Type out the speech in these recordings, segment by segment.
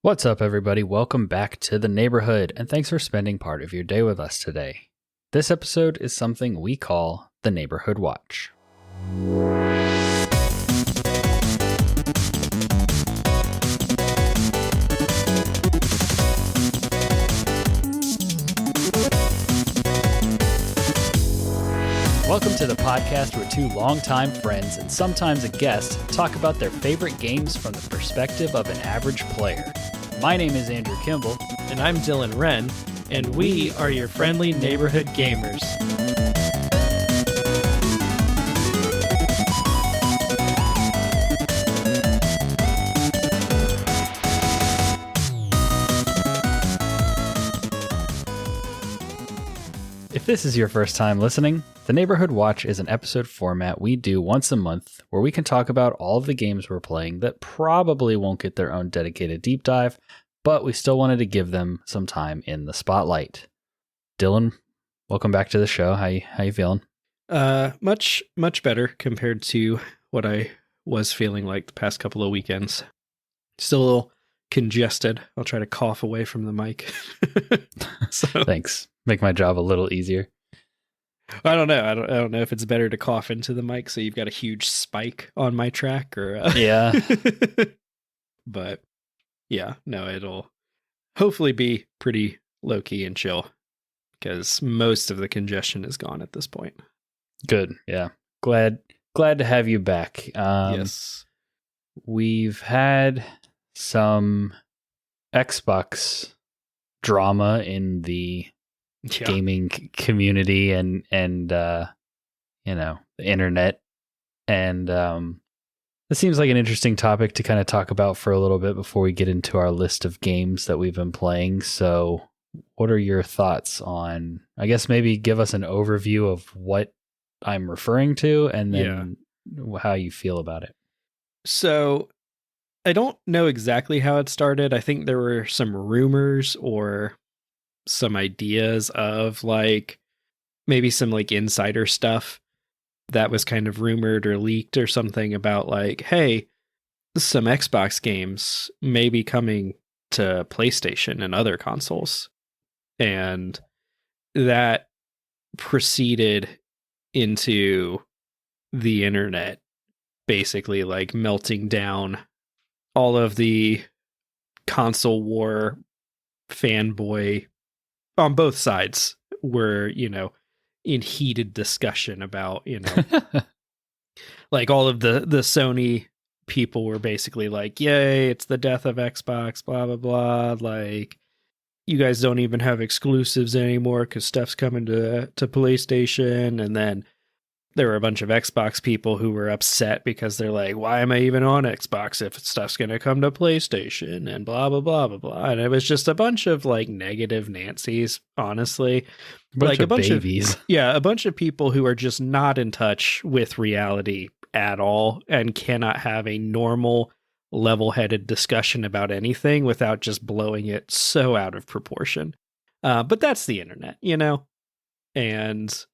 What's up, everybody? Welcome back to the neighborhood, and thanks for spending part of your day with us today. This episode is something we call the Neighborhood Watch. Welcome to the podcast where two longtime friends and sometimes a guest talk about their favorite games from the perspective of an average player. My name is Andrew Kimball. And I'm Dylan Wren, and we are your friendly neighborhood gamers. If this is your first time listening, the Neighborhood Watch is an episode format we do once a month where we can talk about all of the games we're playing that probably won't get their own dedicated deep dive, but we still wanted to give them some time in the spotlight. Dylan, welcome back to the show. How you feeling? Much better compared to what I was feeling like the past couple of weekends. Still a little congested. I'll try to cough away from the mic. Thanks. Make my job a little easier. I don't know. I don't know if it's better to cough into the mic so you've got a huge spike on my track or Yeah. But yeah, no, it'll hopefully be pretty low key and chill because most of the congestion is gone at this point. Good. Yeah. Glad to have you back. Yes. We've had some Xbox drama in the gaming community and the internet, and it seems like an interesting topic to kind of talk about for a little bit before we get into our list of games that we've been playing. So what are your thoughts on, I guess maybe give us an overview of what I'm referring to and then how you feel about it. So I don't know exactly how it started. I think there were some rumors or some ideas of like maybe some like insider stuff that was kind of rumored or leaked or something about like, hey, some Xbox games may be coming to PlayStation and other consoles. And that proceeded into the internet, basically like melting down all of the console war fanboy on both sides were, in heated discussion about, like all of the Sony people were basically like, yay, it's the death of Xbox, blah, blah, blah. Like, you guys don't even have exclusives anymore because stuff's coming to PlayStation. And then there were a bunch of Xbox people who were upset because they're like, why am I even on Xbox if stuff's going to come to PlayStation and blah, blah, blah, blah, blah. And it was just a bunch of like negative Nancy's, honestly. A bunch of babies. A bunch of people who are just not in touch with reality at all and cannot have a normal, level-headed discussion about anything without just blowing it so out of proportion. But that's the internet, And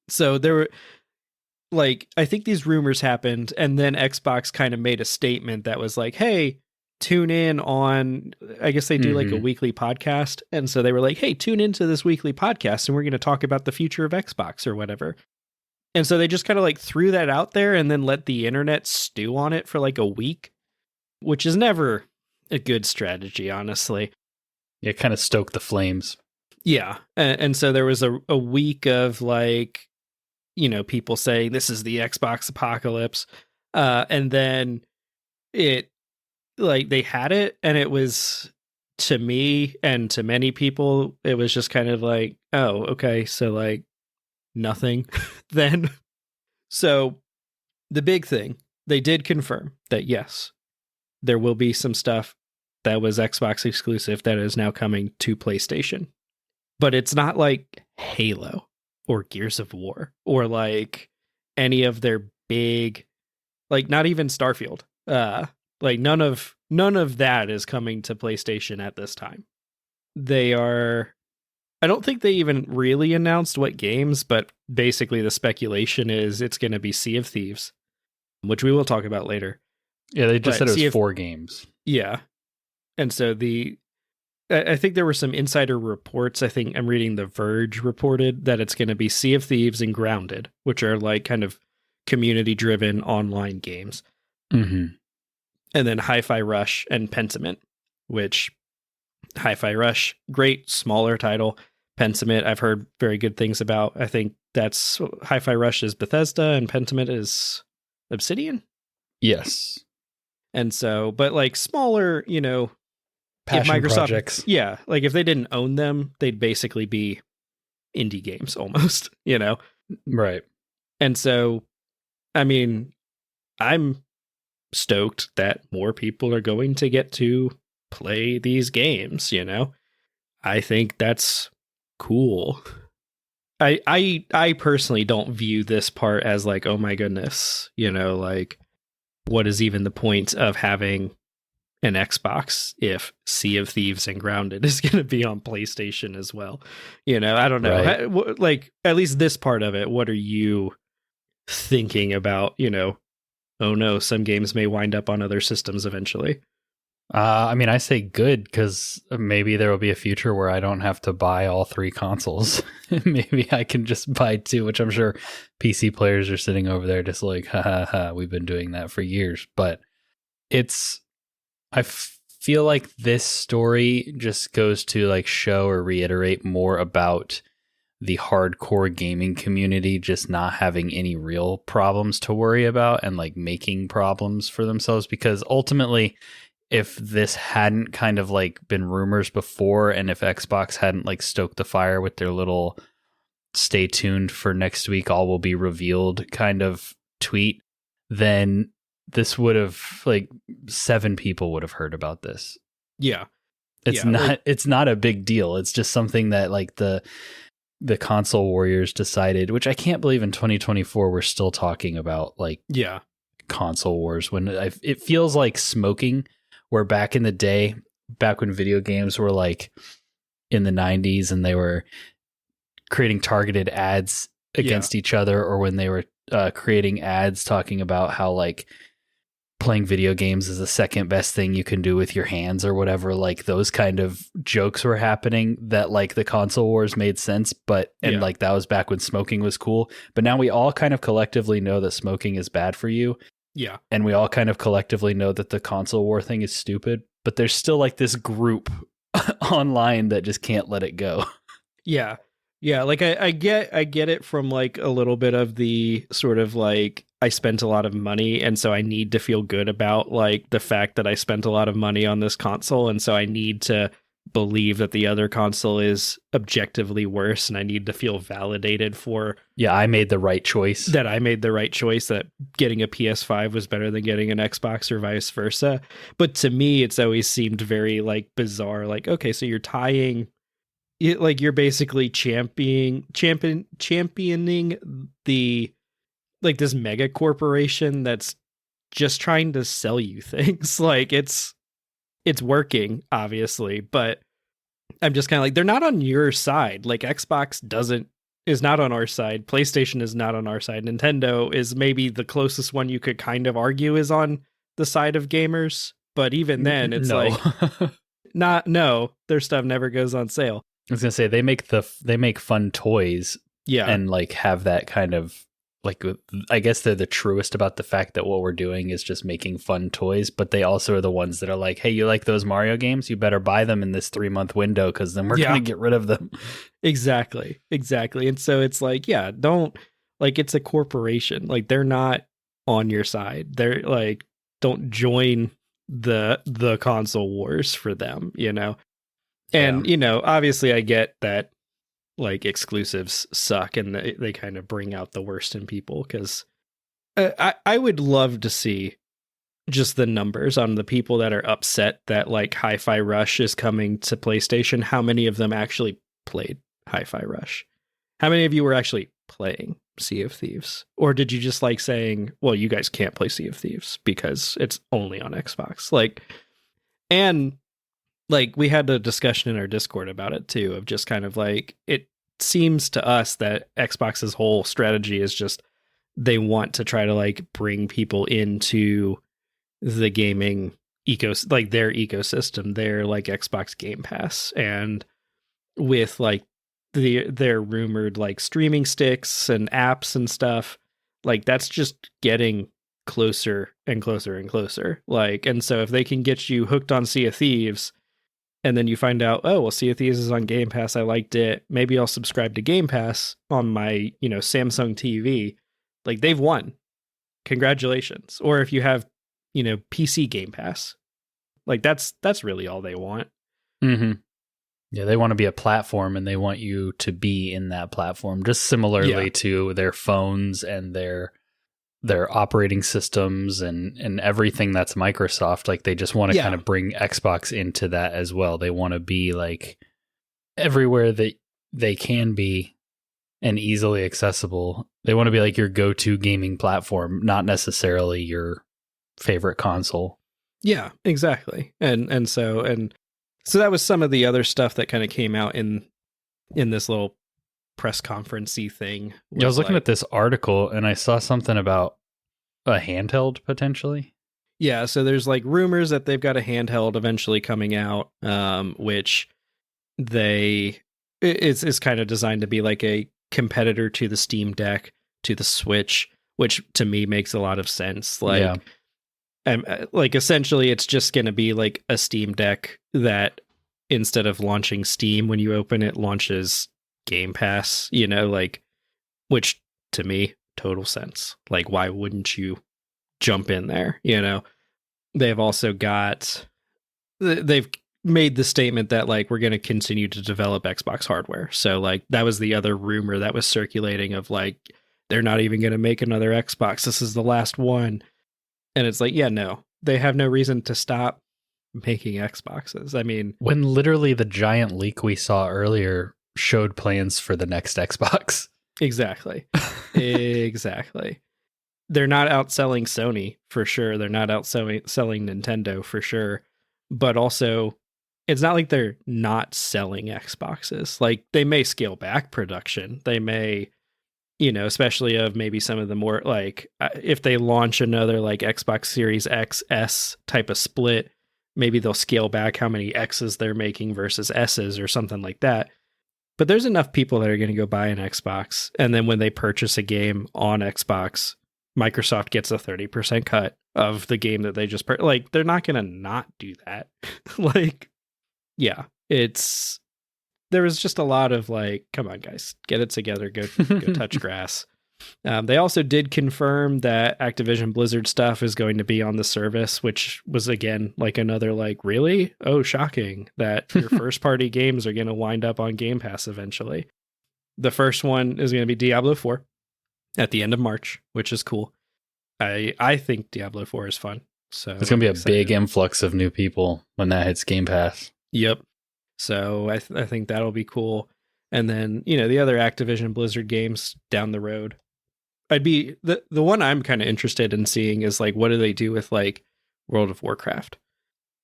so there were, like, I think these rumors happened, and then Xbox kind of made a statement that was like, hey, tune in on, I guess they do like a weekly podcast. And so they were like, hey, tune into this weekly podcast and we're going to talk about the future of Xbox or whatever. And so they just kind of like threw that out there and then let the internet stew on it for like a week, which is never a good strategy, honestly. Yeah, kind of stoke the flames. Yeah. And so there was a week of like, people saying this is the Xbox apocalypse. And then it, like, they had it, and it was, to me and to many people, it was just kind of like, oh, okay, so like nothing then. So the big thing, they did confirm that yes, there will be some stuff that was Xbox exclusive that is now coming to PlayStation. But it's not like Halo or Gears of War or like any of their big, like not even Starfield. Like none of that is coming to PlayStation at this time. I don't think they even really announced what games, but basically the speculation is it's going to be Sea of Thieves, which we will talk about later. Yeah, they just said it was 4 games. Yeah. And so I think there were some insider reports. I think I'm reading The Verge reported that it's going to be Sea of Thieves and Grounded, which are like kind of community-driven online games. Mm-hmm. And then Hi-Fi Rush and Pentiment, which Hi-Fi Rush, great, smaller title. Pentiment, I've heard very good things about. I think that's Hi-Fi Rush is Bethesda and Pentiment is Obsidian. Yes. And so, but like smaller, Passion if Microsoft, projects. yeah, like if they didn't own them, they'd basically be indie games almost, Right. And so, I mean, I'm stoked that more people are going to get to play these games, I think that's cool. I personally don't view this part as like, oh my goodness, like what is even the point of having an Xbox if Sea of Thieves and Grounded is going to be on PlayStation as well? I don't know. Right. Like at least this part of it, what are you thinking about, oh no, some games may wind up on other systems eventually? I mean, I say good because maybe there will be a future where I don't have to buy all 3 consoles. Maybe I can just buy 2, which I'm sure PC players are sitting over there just like, ha ha ha, we've been doing that for years. But I feel like this story just goes to like show or reiterate more about the hardcore gaming community just not having any real problems to worry about and like making problems for themselves, because ultimately, if this hadn't kind of like been rumors before, and if Xbox hadn't like stoked the fire with their little stay tuned for next week, all will be revealed kind of tweet, then this would have like 7 people would have heard about this. Yeah. It's not a big deal. It's just something that like the console warriors decided, which I can't believe in 2024 we're still talking about like console wars when it feels like smoking, where back in the day, back when video games were like in the 90s and they were creating targeted ads against each other, or when they were creating ads talking about how like playing video games is the second best thing you can do with your hands or whatever, like those kind of jokes were happening, that like the console wars made sense, but like that was back when smoking was cool. But now we all kind of collectively know that smoking is bad for you. Yeah. And we all kind of collectively know that the console war thing is stupid, but there's still like this group online that just can't let it go. Yeah. Yeah. Like I get it from like a little bit of the sort of like, I spent a lot of money, and so I need to feel good about like the fact that I spent a lot of money on this console, and so I need to believe that the other console is objectively worse, and I need to feel validated for I made the right choice. That getting a PS5 was better than getting an Xbox or vice versa. But to me, it's always seemed very like bizarre. Like, okay, so you're tying it, like you're basically championing the like this mega corporation that's just trying to sell you things. Like it's working, obviously, but I'm just kind of like, they're not on your side. Like Xbox is not on our side. PlayStation is not on our side. Nintendo is maybe the closest one you could kind of argue is on the side of gamers. But even then, it's like, their stuff never goes on sale. I was gonna say they make fun toys, and like have that kind of like, I guess they're the truest about the fact that what we're doing is just making fun toys, but they also are the ones that are like, hey, you like those Mario games? You better buy them in this 3-month window, because then we're gonna get rid of them. Exactly. And so it's like, don't, like, it's a corporation. Like, they're not on your side. They're like, don't join the console wars for them, And obviously I get that like exclusives suck, and they kind of bring out the worst in people, because I would love to see just the numbers on the people that are upset that like Hi-Fi Rush is coming to PlayStation. How many of them actually played Hi-Fi Rush? How many of you were actually playing Sea of Thieves? Or did you just like saying, well, you guys can't play Sea of Thieves because it's only on Xbox? Like, and like we had a discussion in our Discord about it too, of just kind of like, it seems to us that Xbox's whole strategy is just they want to try to like bring people into the gaming their ecosystem, their like Xbox Game Pass, and with like their rumored like streaming sticks and apps and stuff, like that's just getting closer and closer and closer. Like, and so if they can get you hooked on Sea of Thieves, and then you find out, oh well, Sea of Thieves is on Game Pass, I liked it, maybe I'll subscribe to Game Pass on my, you know, Samsung TV, like they've won. Congratulations. Or if you have, you know, PC Game Pass, like that's really all they want. Mm-hmm. Yeah, they want to be a platform, and they want you to be in that platform, just similarly to their phones and their operating systems and everything that's Microsoft. Like they just want to kind of bring Xbox into that as well. They want to be like everywhere that they can be and easily accessible. They want to be like your go-to gaming platform, not necessarily your favorite console. Yeah, exactly. And so that was some of the other stuff that kind of came out in this little press conference-y thing. Yeah, I was looking at this article and I saw something about a handheld potentially. Yeah, so there's like rumors that they've got a handheld eventually coming out, which it's kind of designed to be like a competitor to the Steam Deck, to the Switch, which to me makes a lot of sense. Like, like essentially it's just going to be like a Steam Deck that instead of launching Steam when you open it, launches Game Pass, you know, like, which to me, total sense. Like, why wouldn't you jump in there? You know, they've also they've made the statement that like, we're going to continue to develop Xbox hardware. So like, that was the other rumor that was circulating of like, they're not even going to make another Xbox. This is the last one. And it's like, yeah, no, they have no reason to stop making Xboxes. I mean, when literally the giant leak we saw earlier showed plans for the next Xbox. Exactly. Exactly. They're not outselling Sony for sure. They're not outselling Nintendo for sure. But also, it's not like they're not selling Xboxes. Like, they may scale back production. They may, you know, especially of maybe some of the more like, if they launch another like Xbox Series X S type of split, maybe they'll scale back how many X's they're making versus S's or something like that. But there's enough people that are going to go buy an Xbox. And then when they purchase a game on Xbox, Microsoft gets a 30% cut of the game that they just like, they're not going to not do that. Like, yeah, there was just a lot of like, come on guys, get it together. Go touch grass. They also did confirm that Activision Blizzard stuff is going to be on the service, which was again like another like, really? Oh, shocking that your first party games are going to wind up on Game Pass eventually. The first one is going to be Diablo 4 at the end of March, which is cool. I think Diablo 4 is fun. So it's going to be a big influx of new people when that hits Game Pass. Yep. So I think that'll be cool. And then, you know, the other Activision Blizzard games down the road. I'd be the one I'm kind of interested in seeing is like, what do they do with like World of Warcraft?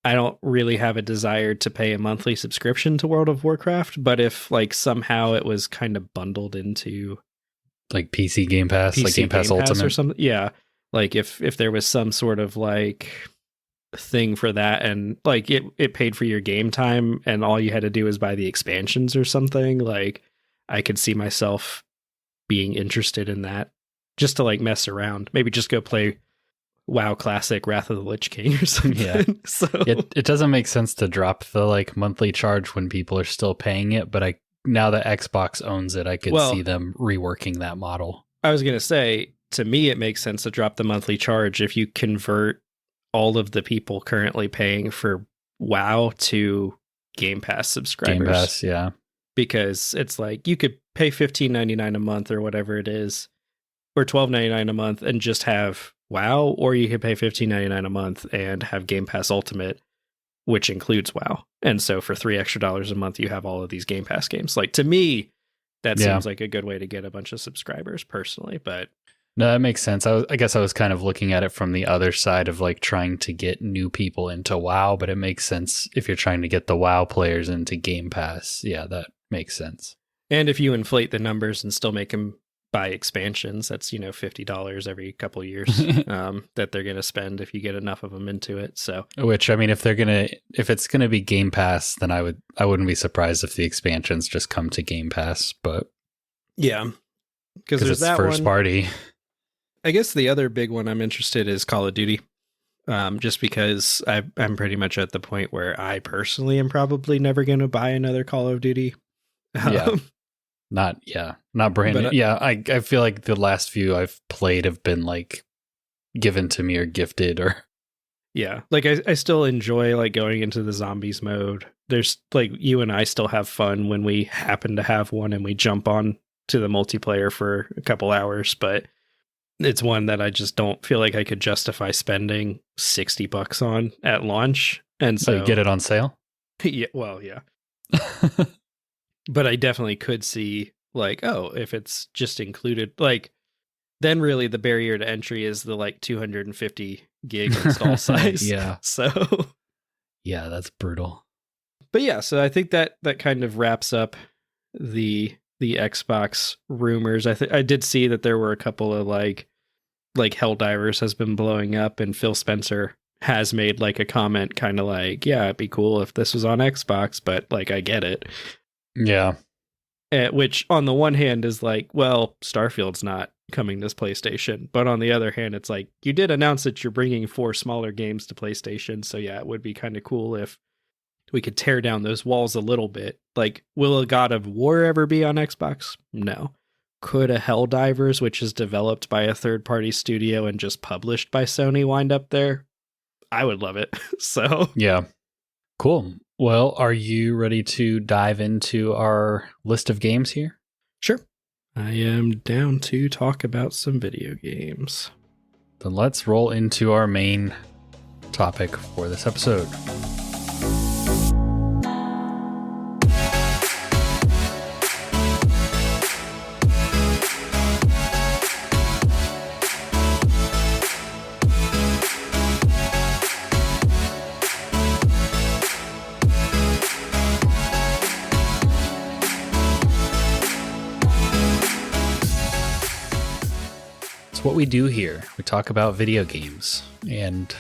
I don't really have a desire to pay a monthly subscription to World of Warcraft, but if like somehow it was kind of bundled into like PC Game Pass, like Game Pass Ultimate or something. Yeah. Like if there was some sort of like thing for that and like it paid for your game time and all you had to do is buy the expansions or something, like I could see myself being interested in that. Just to like mess around, maybe just go play WoW Classic Wrath of the Lich King or something. Yeah. So it doesn't make sense to drop the like monthly charge when people are still paying it, but now that Xbox owns it, I could see them reworking that model. I was going to say, to me, it makes sense to drop the monthly charge if you convert all of the people currently paying for WoW to Game Pass subscribers. Game Pass, yeah. Because it's like you could pay $15.99 a month or whatever it is, or $12.99 a month and just have WoW, or you could pay $15.99 a month and have Game Pass Ultimate, which includes WoW. And so for $3 extra a month, you have all of these Game Pass games. Like, to me, that seems like a good way to get a bunch of subscribers personally, but no, that makes sense. I guess I was kind of looking at it from the other side of like trying to get new people into WoW, but it makes sense if you're trying to get the WoW players into Game Pass. Yeah, that makes sense. And if you inflate the numbers and still make them buy expansions. That's, $50 every couple of years that they're going to spend if you get enough of them into it. So, which, I mean, if it's gonna be Game Pass, then I wouldn't be surprised if the expansions just come to Game Pass. But yeah, because there's it's that first party. I guess the other big one I'm interested in is Call of Duty. Just because I'm pretty much at the point where I personally am probably never going to buy another Call of Duty. Not brand new. I feel like the last few I've played have been like given to me or gifted or. Yeah, like I still enjoy like going into the zombies mode. There's like you and I still have fun when we happen to have one and we jump on to the multiplayer for a couple hours, but it's one that I just don't feel like I could justify spending $60 on at launch. And so you get it on sale? Yeah, well, yeah. But I definitely could see like, oh, if it's just included, like then really the barrier to entry is the like 250 gig install size. Yeah. So yeah, that's brutal. But yeah, so I think that kind of wraps up the Xbox rumors. I did see that there were a couple of like Helldivers has been blowing up, and Phil Spencer has made like a comment kind of like, yeah, it'd be cool if this was on Xbox, but like I get it. Yeah. Which on the one hand is like, well, Starfield's not coming to PlayStation, but on the other hand, it's like you did announce that you're bringing 4 smaller games to PlayStation, so yeah, it would be kind of cool if we could tear down those walls a little bit. Like, will a God of War ever be on Xbox? No. Could a Helldivers, which is developed by a third-party studio and just published by Sony, wind up there? I would love it. So yeah, cool. Well, are you ready to dive into our list of games here? Sure. I am down to talk about some video games. Then let's roll into our main topic for this episode. What we do here, we talk about video games and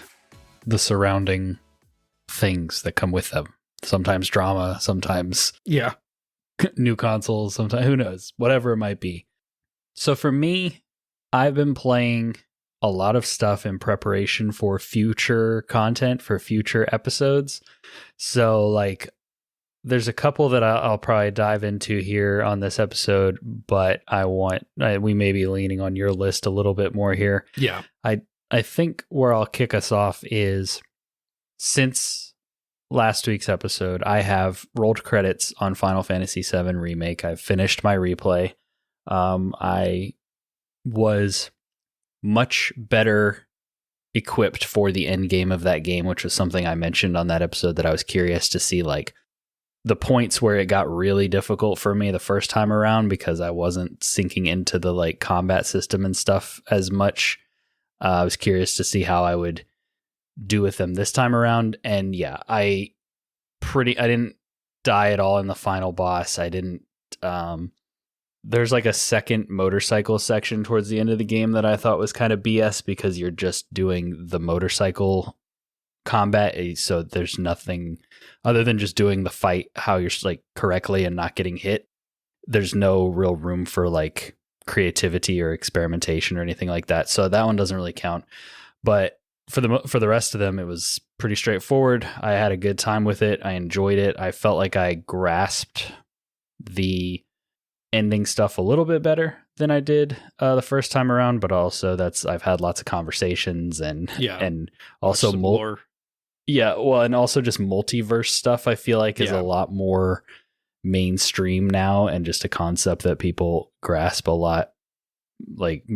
the surrounding things that come with them. Sometimes drama, sometimes new consoles, sometimes who knows, whatever it might be. So for me, I've been playing a lot of stuff in preparation for future content, for future episodes. So like there's a couple that I'll probably dive into here on this episode, but we may be leaning on your list a little bit more here. Yeah. I think where I'll kick us off is, since last week's episode, I have rolled credits on Final Fantasy VII Remake. I've finished my replay. I was much better equipped for the end game of that game, which was something I mentioned on that episode that I was curious to see, like, the points where it got really difficult for me the first time around because I wasn't sinking into the like combat system and stuff as much. I was curious to see how I would do with them this time around. And yeah, I didn't die at all in the final boss. I didn't, there's like a second motorcycle section towards the end of the game that I thought was kind of BS because you're just doing the motorcycle combat, so there's nothing other than just doing the fight how you're like correctly and not getting hit. There's no real room for like creativity or experimentation or anything like that, so that one doesn't really count. But for the rest of them, it was pretty straightforward. I had a good time with it. I enjoyed it. I felt like I grasped the ending stuff a little bit better than I did the first time around, but also I've had lots of conversations and also more. Yeah, well, and also just multiverse stuff I feel like is a lot more mainstream now, and just a concept that people grasp a lot like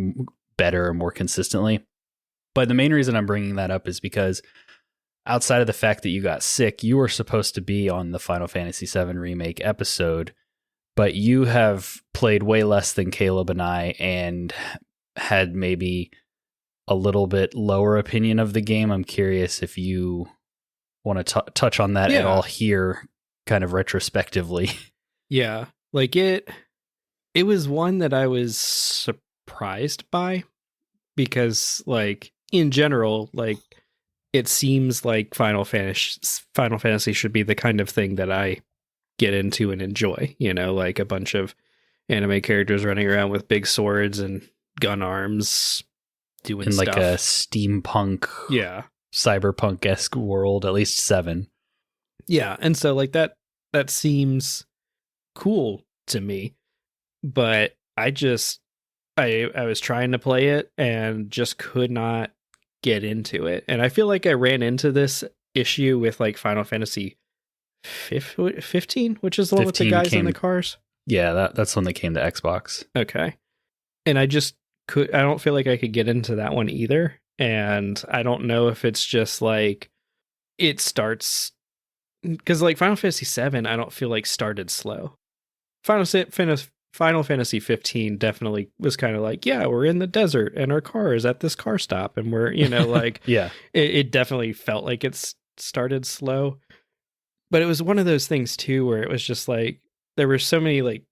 better and more consistently. But the main reason I'm bringing that up is because outside of the fact that you got sick, you were supposed to be on the Final Fantasy VII Remake episode, but you have played way less than Caleb and I and had maybe a little bit lower opinion of the game. I'm curious if you want to touch on that at all here, kind of retrospectively. Yeah, like It was one that I was surprised by because, like, in general, like, it seems like Final Fantasy should be the kind of thing that I get into and enjoy, you know, like a bunch of anime characters running around with big swords and gun arms doing in stuff. like a steampunk, cyberpunk-esque world, at least 7. Yeah, and so like that seems cool to me, but I was trying to play it and just could not get into it. And I feel like I ran into this issue with like Final Fantasy 15, which is the one with the guys in the cars. Yeah, that's one that came to Xbox. Okay. And I don't feel like I could get into that one either. And I don't know if it's just like it starts, because like Final Fantasy 7, I don't feel like started slow. Final Fantasy 15 definitely was kind of like, yeah, we're in the desert and our car is at this car stop and we're, you know, like, yeah, it definitely felt like it started slow. But it was one of those things too, where it was just like, there were so many like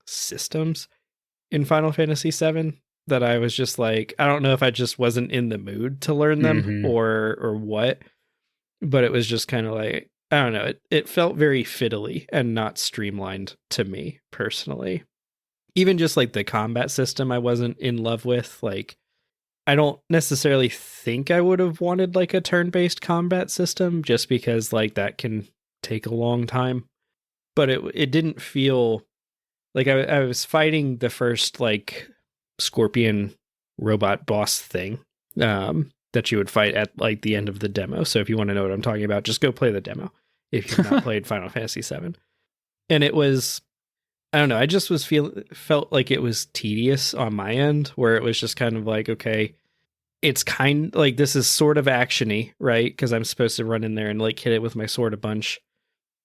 systems in Final Fantasy 7 that I was just like, I don't know if I just wasn't in the mood to learn them or what, but it was just kind of like, I don't know, it felt very fiddly and not streamlined to me personally. Even just like the combat system I wasn't in love with. Like, I don't necessarily think I would have wanted like a turn-based combat system just because like that can take a long time. But it didn't feel like I was fighting the first like scorpion robot boss thing that you would fight at like the end of the demo. So if you want to know what I'm talking about, just go play the demo if you've not played Final Fantasy 7. And it was, I don't know, I just felt like it was tedious on my end, where it was just kind of like, okay, it's kind like this is sort of actiony, right? Because I'm supposed to run in there and like hit it with my sword a bunch,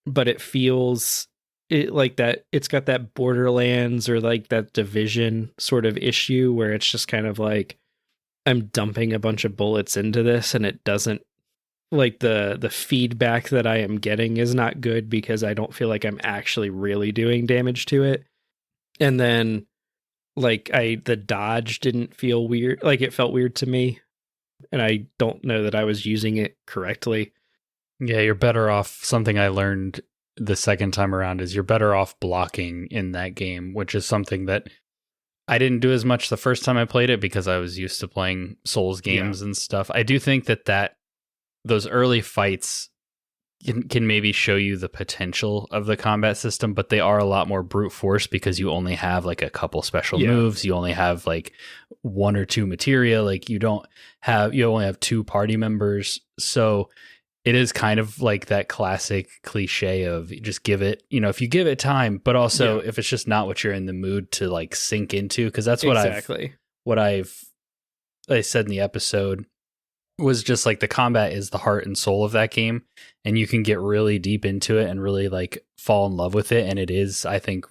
but it feels like that it's got that Borderlands or like that Division sort of issue where it's just kind of like I'm dumping a bunch of bullets into this and it doesn't, like, the feedback that I am getting is not good because I don't feel like I'm actually really doing damage to it. And then like the dodge didn't feel weird, like it felt weird to me, and I don't know that I was using it correctly. Yeah, you're better off. Something I learned the second time around is you're better off blocking in that game, which is something that I didn't do as much the first time I played it because I was used to playing Souls games and stuff. I do think that those early fights can maybe show you the potential of the combat system, but they are a lot more brute force because you only have like a couple special moves. You only have like 1 or 2 materia. Like you only have 2 party members. So it is kind of like that classic cliche of just give it, if you give it time, but also if it's just not what you're in the mood to like sink into, because that's what I said in the episode was just like the combat is the heart and soul of that game, and you can get really deep into it and really like fall in love with it, and it is, I think,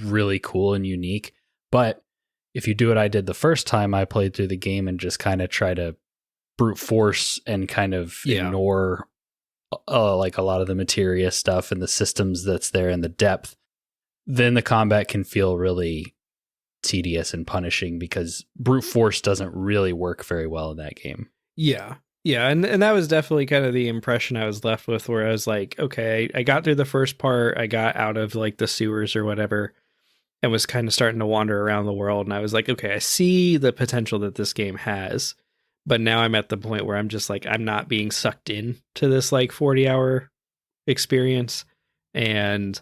really cool and unique. But if you do what I did the first time I played through the game and just kind of try to brute force and kind of ignore like a lot of the materia stuff and the systems that's there and the depth, then the combat can feel really tedious and punishing because brute force doesn't really work very well in that game. Yeah. And that was definitely kind of the impression I was left with, where I was like, okay, I got through the first part, I got out of like the sewers or whatever, and was kind of starting to wander around the world, and I was like, okay, I see the potential that this game has, but now I'm at the point where I'm just like, I'm not being sucked in to this like 40-hour experience, and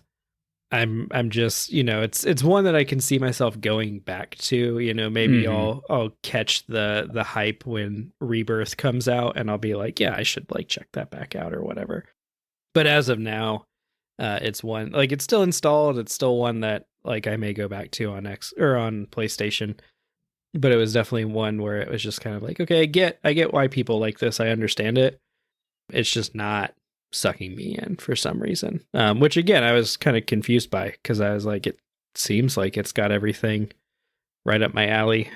I'm just, it's one that I can see myself going back to, maybe I'll catch the hype when Rebirth comes out and I'll be like, yeah, I should like check that back out or whatever. But as of now, it's one, like, it's still installed. It's still one that like I may go back to on on PlayStation, but it was definitely one where it was just kind of like, okay, I get why people like this. I understand it. It's just not sucking me in for some reason, which again I was kind of confused by, because I was like, it seems like it's got everything right up my alley,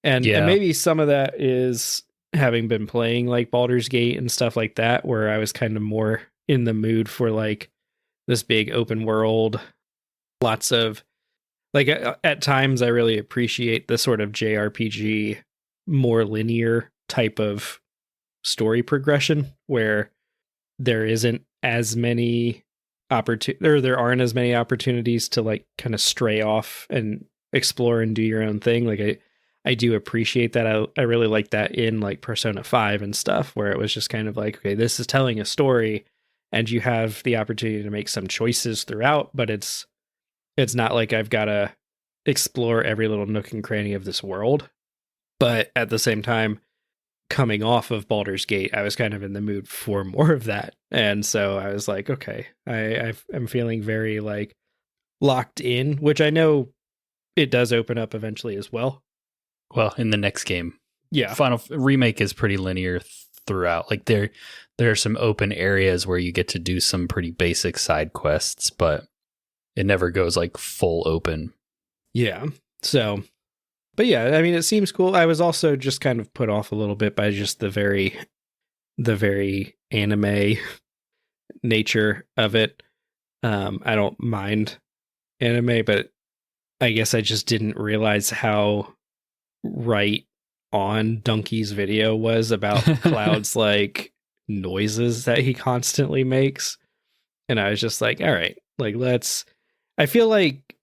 and maybe some of that is having been playing like Baldur's Gate and stuff like that, where I was kind of more in the mood for like this big open world, lots of Like at times I really appreciate the sort of JRPG, more linear type of story progression where there isn't as many there aren't as many opportunities to like kind of stray off and explore and do your own thing. Like I do appreciate that. I really like that in like Persona 5 and stuff, where it was just kind of like, okay, this is telling a story and you have the opportunity to make some choices throughout, but it's not like I've got to explore every little nook and cranny of this world. But at the same time, coming off of Baldur's Gate, I was kind of in the mood for more of that. And so I was like, okay, I'm feeling very like locked in, which I know it does open up eventually as well. Well, in the next game. Yeah. Final Remake is pretty linear throughout. Like there are some open areas where you get to do some pretty basic side quests, but it never goes like full open. Yeah. So, but yeah, I mean, it seems cool. I was also just kind of put off a little bit by just the very anime nature of it. I don't mind anime, but I guess I just didn't realize how right on Donkey's video was about Cloud's like noises that he constantly makes. And I was just like, all right, like I feel like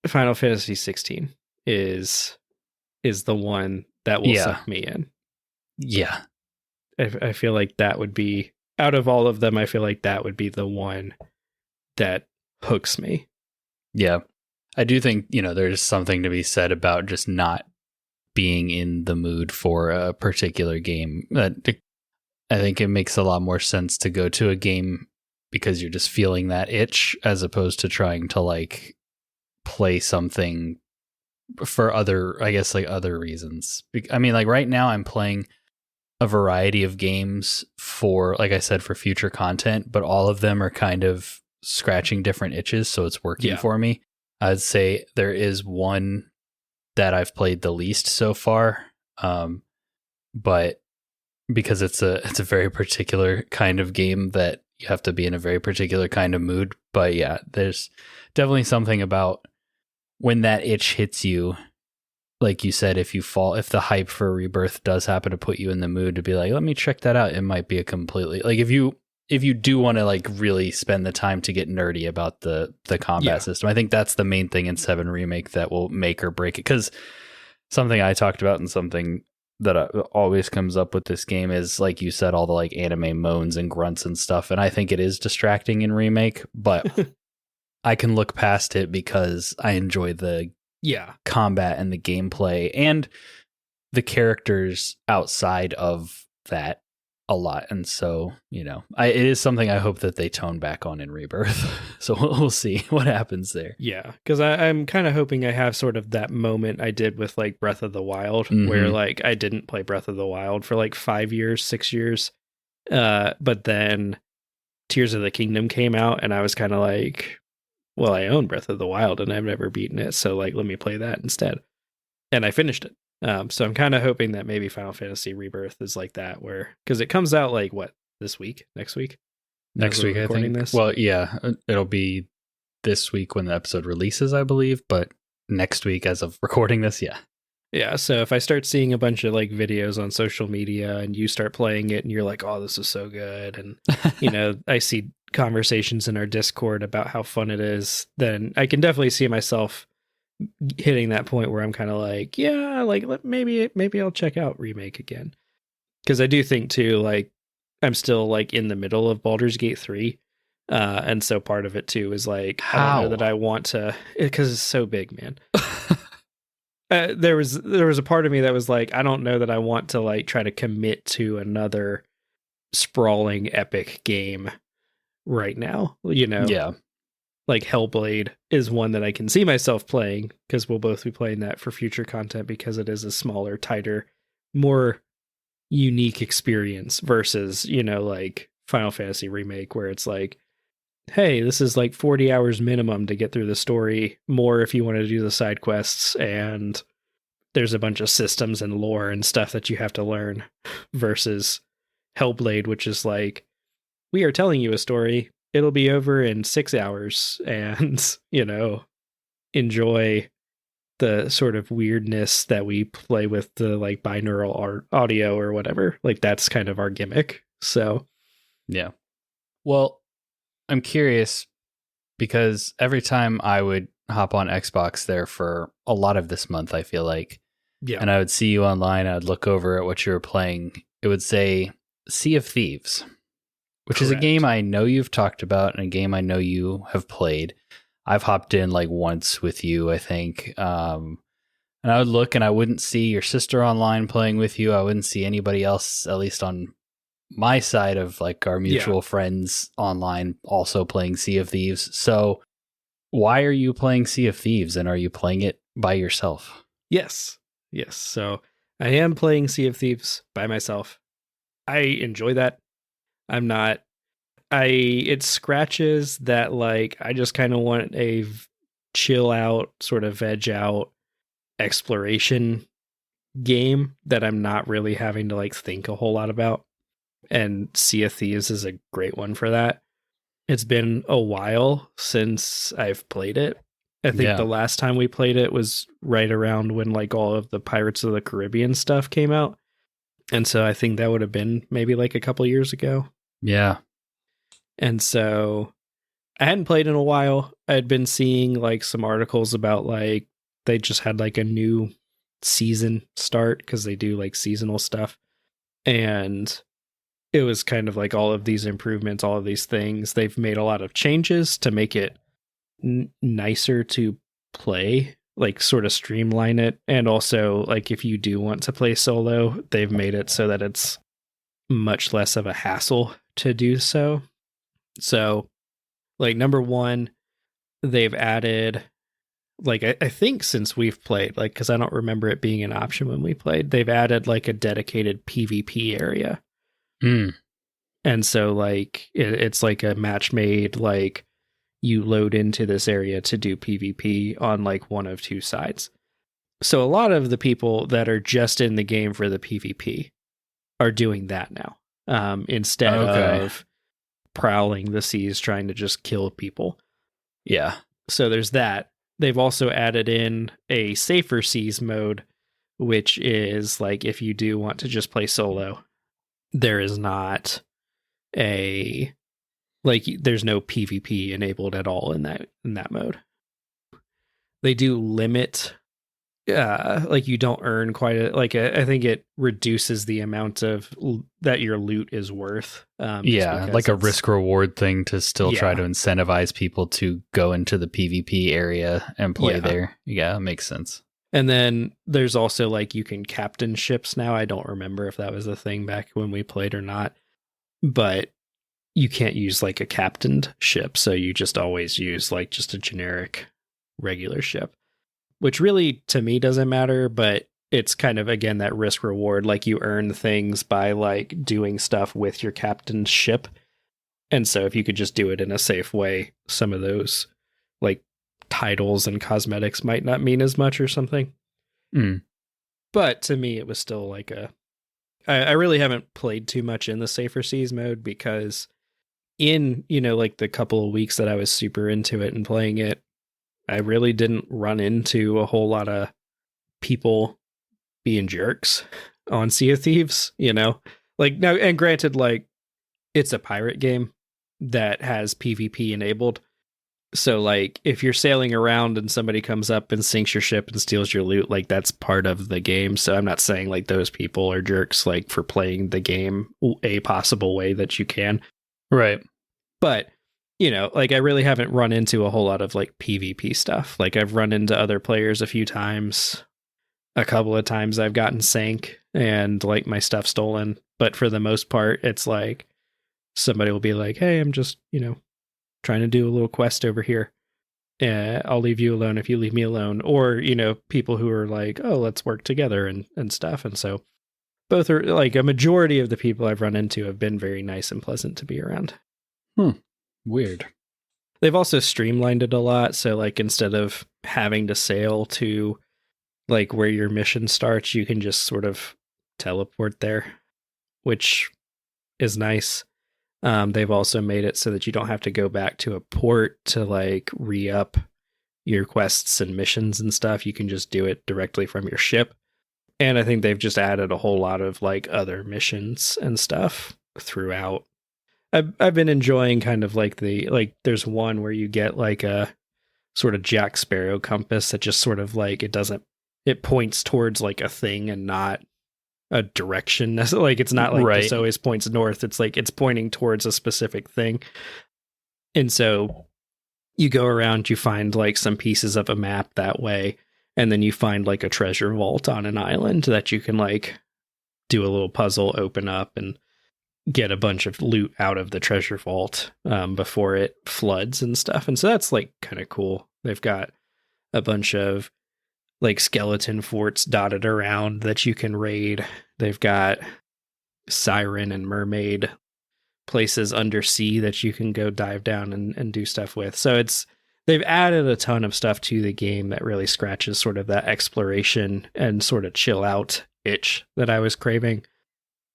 Final Fantasy 16 is the one that will suck me in. Yeah. I feel like that would be, out of all of them, I feel like that would be the one that hooks me. Yeah. I do think, there's something to be said about just not being in the mood for a particular game. I think it makes a lot more sense to go to a game because you're just feeling that itch as opposed to trying to like play something for other reasons. I mean, like right now I'm playing a variety of games for, like I said, for future content, but all of them are kind of scratching different itches, so it's working for me. I'd say there is one that I've played the least so far, but because it's a very particular kind of game that you have to be in a very particular kind of mood. But yeah, there's definitely something about when that itch hits you, like you said, if the hype for Rebirth does happen to put you in the mood to be like, let me check that out, it might be a completely, like if you do want to like really spend the time to get nerdy about the combat system, I think that's the main thing in 7 Remake that will make or break it. Because something I talked about and something that always comes up with this game is, like you said, all the like anime moans and grunts and stuff, and I think it is distracting in Remake, but I can look past it because I enjoy the combat and the gameplay and the characters outside of that a lot. And so, it is something I hope that they tone back on in Rebirth. So we'll see what happens there. Yeah, because I'm kind of hoping I have sort of that moment I did with like Breath of the Wild, where like I didn't play Breath of the Wild for like 5 years, 6 years. But then Tears of the Kingdom came out and I was kind of like, well, I own Breath of the Wild and I've never beaten it, so like let me play that instead. And I finished it. So I'm kind of hoping that maybe Final Fantasy Rebirth is like that, where, because it comes out like what, this week, next week, I think. This? Well, yeah, it'll be this week when the episode releases, I believe, but next week as of recording this, yeah. So if I start seeing a bunch of like videos on social media and you start playing it and you're like, oh, this is so good, and I see conversations in our Discord about how fun it is, then I can definitely see myself hitting that point where I'm kind of like, yeah, like maybe I'll check out Remake again. Because I do think too, like I'm still like in the middle of Baldur's Gate 3. And so part of it too is like, I don't know that I want to, because it's so big, man. There was a part of me that was like, I don't know that I want to like try to commit to another sprawling epic game right now, Yeah. Like Hellblade is one that I can see myself playing, because we'll both be playing that for future content, because it is a smaller, tighter, more unique experience versus, like Final Fantasy Remake, where it's like, hey, this is like 40 hours minimum to get through the story, more if you want to do the side quests, and there's a bunch of systems and lore and stuff that you have to learn, versus Hellblade, which is like, we are telling you a story, it'll be over in 6 hours, and enjoy the sort of weirdness that we play with the like binaural audio or whatever. Like that's kind of our gimmick. So yeah. Well, I'm curious because every time I would hop on Xbox there for a lot of this month, I feel like, and I would see you online, I'd look over at what you were playing. It would say Sea of Thieves, which is a game I know you've talked about and a game I know you have played. I've hopped in like once with you, I think. And I would look and I wouldn't see your sister online playing with you. I wouldn't see anybody else, at least on my side of like our mutual friends online, also playing Sea of Thieves. So why are you playing Sea of Thieves, and are you playing it by yourself? Yes. So I am playing Sea of Thieves by myself. I enjoy that. It scratches that, like, I just kind of want a chill out, sort of veg out exploration game that I'm not really having to like think a whole lot about. And Sea of Thieves is a great one for that. It's been a while since I've played it. I think the last time we played it was right around when like all of the Pirates of the Caribbean stuff came out. And so I think that would have been maybe like a couple years ago. Yeah. And so I hadn't played in a while. I had been seeing like some articles about like they just had like a new season start because they do like seasonal stuff. And it was kind of like all of these improvements, all of these things. They've made a lot of changes to make it nicer to play, like sort of streamline it. And also, like if you do want to play solo, they've made it so that it's much less of a hassle to do so. So, like, number one, they've added, like, I think since we've played, like, because I don't remember it being an option when we played, they've added like a dedicated PvP area. And so, like, it's like a match made, like, you load into this area to do PvP on like one of two sides. So a lot of the people that are just in the game for the PvP are doing that now, instead of prowling the seas trying to just kill people. Yeah. So there's that. They've also added in a safer seas mode, which is like if you do want to just play solo, there is not a there's no PvP enabled at all in that mode. They do limit like you don't earn quite I think it reduces the amount of that your loot is worth. Like a risk reward thing to still try to incentivize people to go into the PvP area and play there. Yeah, it makes sense. And then there's also like you can captain ships now. I don't remember if that was a thing back when we played or not, but you can't use like a captained ship, so you just always use like just a generic regular ship, which really to me doesn't matter, but it's kind of, again, that risk reward. Like you earn things by like doing stuff with your captain's ship. And so if you could just do it in a safe way, some of those like titles and cosmetics might not mean as much or something. But to me, it was still like I really haven't played too much in the safer seas mode because in, like the couple of weeks that I was super into it and playing it, I really didn't run into a whole lot of people being jerks on Sea of Thieves, like now, and granted, like it's a pirate game that has PvP enabled. So like if you're sailing around and somebody comes up and sinks your ship and steals your loot, like that's part of the game. So I'm not saying like those people are jerks, like for playing the game a possible way that you can. Right. But like I really haven't run into a whole lot of like PvP stuff. Like I've run into other players a few times. A couple of times I've gotten sank and like my stuff stolen. But for the most part, it's like somebody will be like, hey, I'm just, trying to do a little quest over here. I'll leave you alone if you leave me alone. Or, people who are like, oh, let's work together and stuff. And so both are like a majority of the people I've run into have been very nice and pleasant to be around. Weird. They've also streamlined it a lot. So like instead of having to sail to like where your mission starts, you can just sort of teleport there, which is nice. They've also made it so that you don't have to go back to a port to like re-up your quests and missions and stuff. You can just do it directly from your ship. And I think they've just added a whole lot of like other missions and stuff throughout. I've been enjoying kind of like there's one where you get like a sort of Jack Sparrow compass that just sort of like it points towards like a thing and not a direction. Like it's not like just always points north. It's like it's pointing towards a specific thing. And so you go around, you find like some pieces of a map that way, and then you find like a treasure vault on an island that you can like do a little puzzle, open up, and get a bunch of loot out of the treasure vault before it floods and stuff. And so that's like kind of cool. They've got a bunch of like skeleton forts dotted around that you can raid. They've got siren and mermaid places undersea that you can go dive down and do stuff with. So they've added a ton of stuff to the game that really scratches sort of that exploration and sort of chill out itch that I was craving.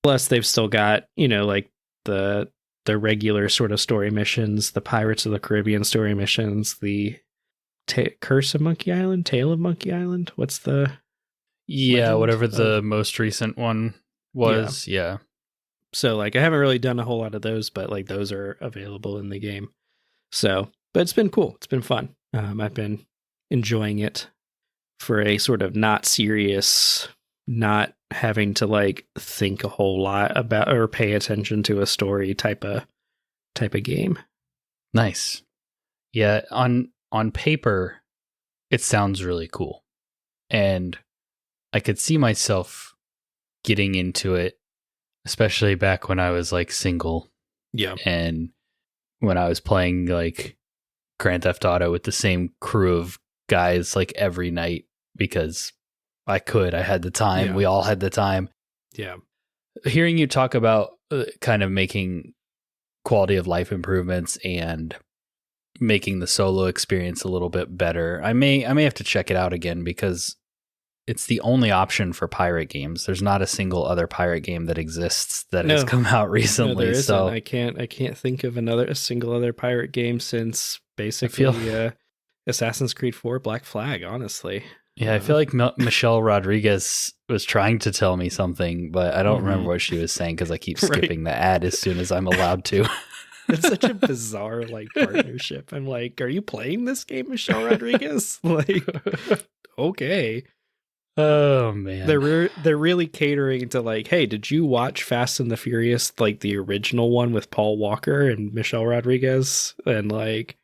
Plus they've still got, like the regular sort of story missions, the Pirates of the Caribbean story missions, the Curse of Monkey Island, Tale of Monkey Island. What's the whatever the most recent one was. Yeah. So like I haven't really done a whole lot of those, but like those are available in the game. So, but it's been cool. It's been fun. I've been enjoying it for a sort of not serious, not having to like think a whole lot about or pay attention to a story type of game. Nice. Yeah, on paper it sounds really cool. And I could see myself getting into it, especially back when I was like single. Yeah. And when I was playing like Grand Theft Auto with the same crew of guys like every night because I had the time. Yeah. We all had the time. Yeah. Hearing you talk about kind of making quality of life improvements and making the solo experience a little bit better, I may have to check it out again because it's the only option for pirate games. There's not a single other pirate game that exists that has come out recently. No, there isn't. So I can't think of a single other pirate game since basically Assassin's Creed 4 Black Flag, honestly. Yeah, I feel like Michelle Rodriguez was trying to tell me something, but I don't remember what she was saying because I keep skipping the ad as soon as I'm allowed to. It's such a bizarre like partnership. I'm like, are you playing this game, Michelle Rodriguez? Like, okay. Oh man, they're really catering to like, hey, did you watch Fast and the Furious, like the original one with Paul Walker and Michelle Rodriguez, and like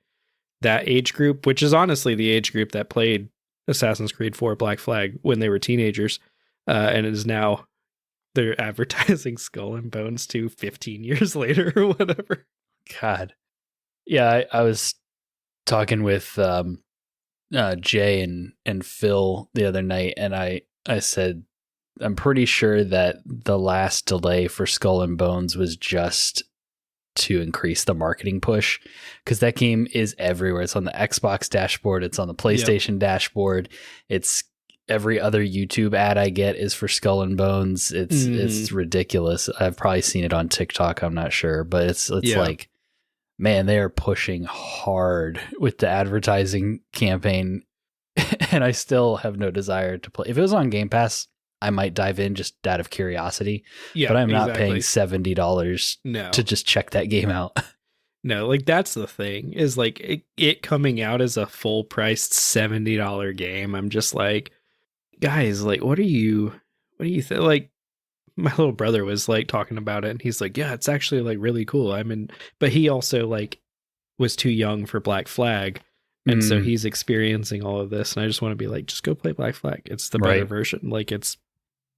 that age group, which is honestly the age group that played Assassin's Creed 4 Black Flag when they were teenagers, and it is now they're advertising Skull and Bones 2 15 years later or whatever. God, yeah, I was talking with Jay and Phil the other night, and I said I'm pretty sure that the last delay for Skull and Bones was just to increase the marketing push, because that game is everywhere. It's on the Xbox dashboard, it's on the PlayStation dashboard, it's every other YouTube ad I get is for Skull and Bones. It's ridiculous. I've probably seen it on TikTok, I'm not sure, but it's like, man, they are pushing hard with the advertising campaign, and I still have no desire to play. If it was on Game Pass, I might dive in just out of curiosity, but I'm not paying $70 to just check that game out. No, like that's the thing, is like it coming out as a full priced $70 game. I'm just like, guys, like, what do you think? Like, my little brother was like talking about it, and he's like, yeah, it's actually like really cool. But he also like was too young for Black Flag. And so he's experiencing all of this. And I just want to be like, just go play Black Flag. It's the better version. Like it's.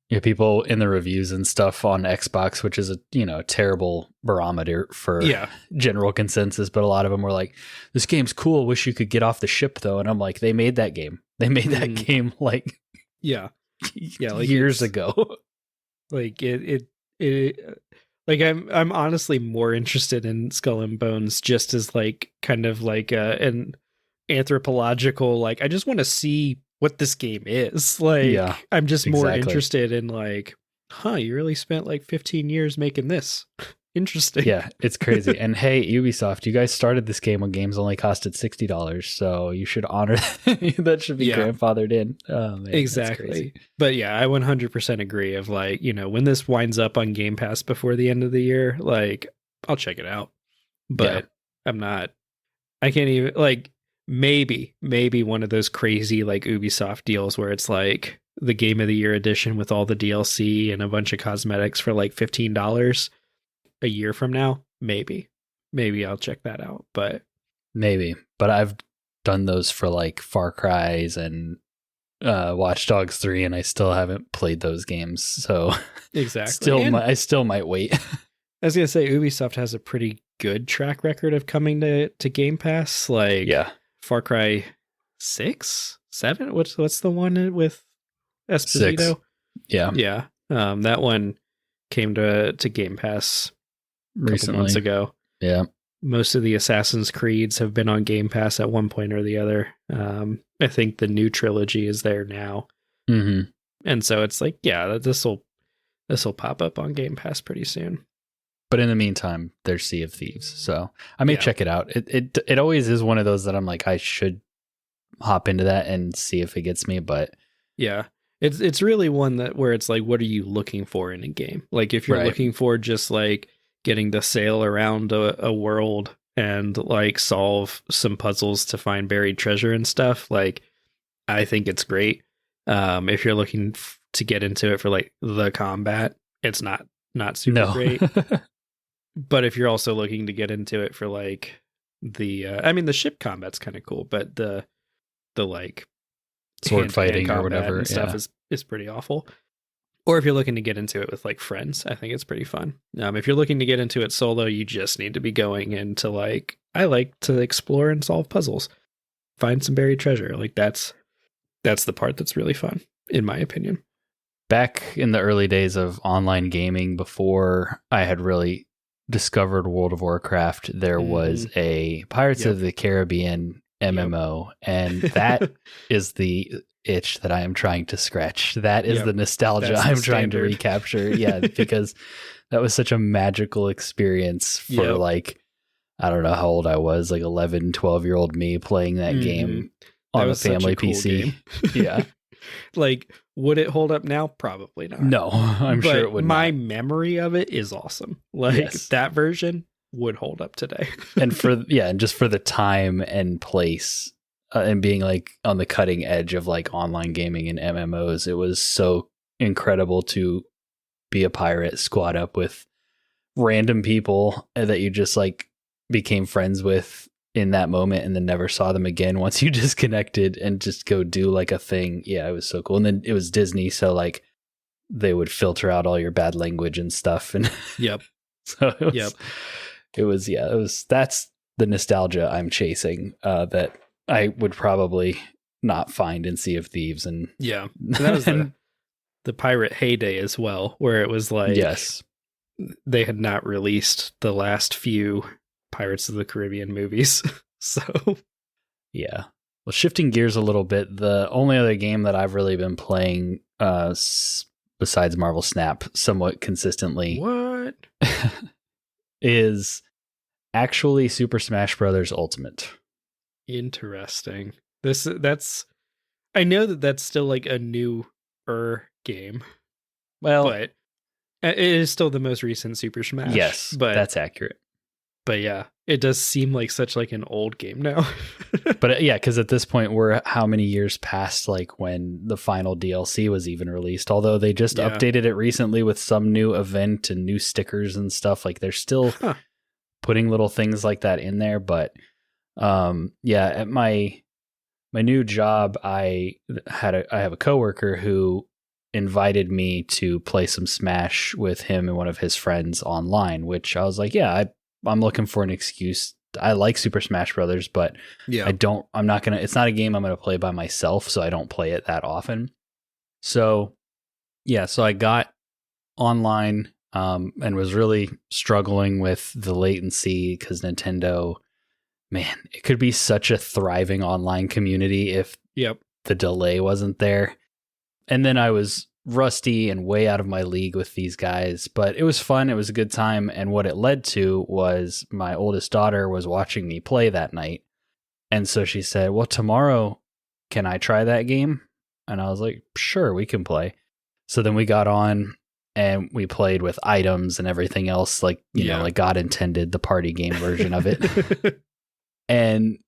Yeah. People in the reviews and stuff on Xbox, which is a terrible barometer for general consensus. But a lot of them were like, this game's cool. Wish you could get off the ship though. And I'm like, they made that game. They made that game like, like years ago. Like it like I'm honestly more interested in Skull and Bones just as like kind of like an anthropological, like I just want to see what this game is. Like I'm just more interested in like, you really spent like 15 years making this. Interesting. Yeah, it's crazy. And hey, Ubisoft, you guys started this game when games only costed $60, so you should honor that. Should be grandfathered in. Oh man, exactly. But yeah, I 100% agree. Of like, when this winds up on Game Pass before the end of the year, like I'll check it out. But I'm not. I can't even like. Maybe one of those crazy like Ubisoft deals where it's like the Game of the Year edition with all the DLC and a bunch of cosmetics for like $15 a year from now. Maybe I'll check that out. But I've done those for like Far Cry's and Watch Dogs 3, and I still haven't played those games. So exactly, I still might wait. I was gonna say Ubisoft has a pretty good track record of coming to Game Pass. Like Far Cry 6, 7. What's the one with Esposito? 6. Yeah. That one came to Game Pass recently, a couple months ago. Yeah. Most of the Assassin's Creeds have been on Game Pass at one point or the other. I think the new trilogy is there now. Mm-hmm. And so it's like, this will pop up on Game Pass pretty soon. But in the meantime, there's Sea of Thieves, so I may check it out. It always is one of those that I'm like, I should hop into that and see if it gets me. But yeah, it's really one where it's like, what are you looking for in a game? Like if you're looking for just like getting to sail around a world and like solve some puzzles to find buried treasure and stuff, like I think it's great. If you're looking to get into it for like the combat, it's not super great. But if you're also looking to get into it for like the ship combat's kind of cool, but the like sword fighting or whatever and stuff is pretty awful. Or if you're looking to get into it with like friends, I think it's pretty fun. If you're looking to get into it solo, you just need to be going into like, I like to explore and solve puzzles, find some buried treasure. Like that's the part that's really fun, in my opinion. Back in the early days of online gaming, before I had really discovered World of Warcraft, there was a Pirates of the Caribbean MMO, and that is the itch that I am trying to scratch. That is the nostalgia I'm trying to recapture. Yeah, because that was such a magical experience for like, I don't know how old I was, like 11, 12-year-old me playing that game on a family PC. Yeah. Like, would it hold up now? Probably not. No, I'm sure it would not. My memory of it is awesome. Like that version would hold up today. And just for the time and place and being like on the cutting edge of like online gaming and MMOs, it was so incredible to be a pirate, squad up with random people that you just like became friends with in that moment and then never saw them again once you disconnected and just go do like a thing. Yeah, it was so cool. And then it was Disney, so like they would filter out all your bad language and stuff. And so it was that's the nostalgia I'm chasing that I would probably not find in Sea of Thieves. And that was the pirate heyday as well, where it was like they had not released the last few Pirates of the Caribbean movies. So well, shifting gears a little bit, the only other game that I've really been playing besides Marvel Snap somewhat consistently is actually Super Smash Brothers Ultimate. Interesting. I know that's still like a newer game. Well, but it is still the most recent Super Smash. Yes, but that's accurate. But yeah, it does seem like such like an old game now. But yeah, because at this point we're how many years past like when the final DLC was even released, although they just updated it recently with some new event and new stickers and stuff. Like they're still putting little things like that in there. But at my new job, I have a coworker who invited me to play some Smash with him and one of his friends online, which I was like, I'm looking for an excuse. I like Super Smash Brothers, but it's not a game I'm going to play by myself, so I don't play it that often. So I got online and was really struggling with the latency because Nintendo, man, it could be such a thriving online community if the delay wasn't there. And then I was rusty and way out of my league with these guys, but it was fun. It was a good time. And what it led to was my oldest daughter was watching me play that night. And so she said, well, tomorrow, can I try that game? And I was like, sure, we can play. So then we got on and we played with items and everything else, like, you know, like God intended, the party game version of it. And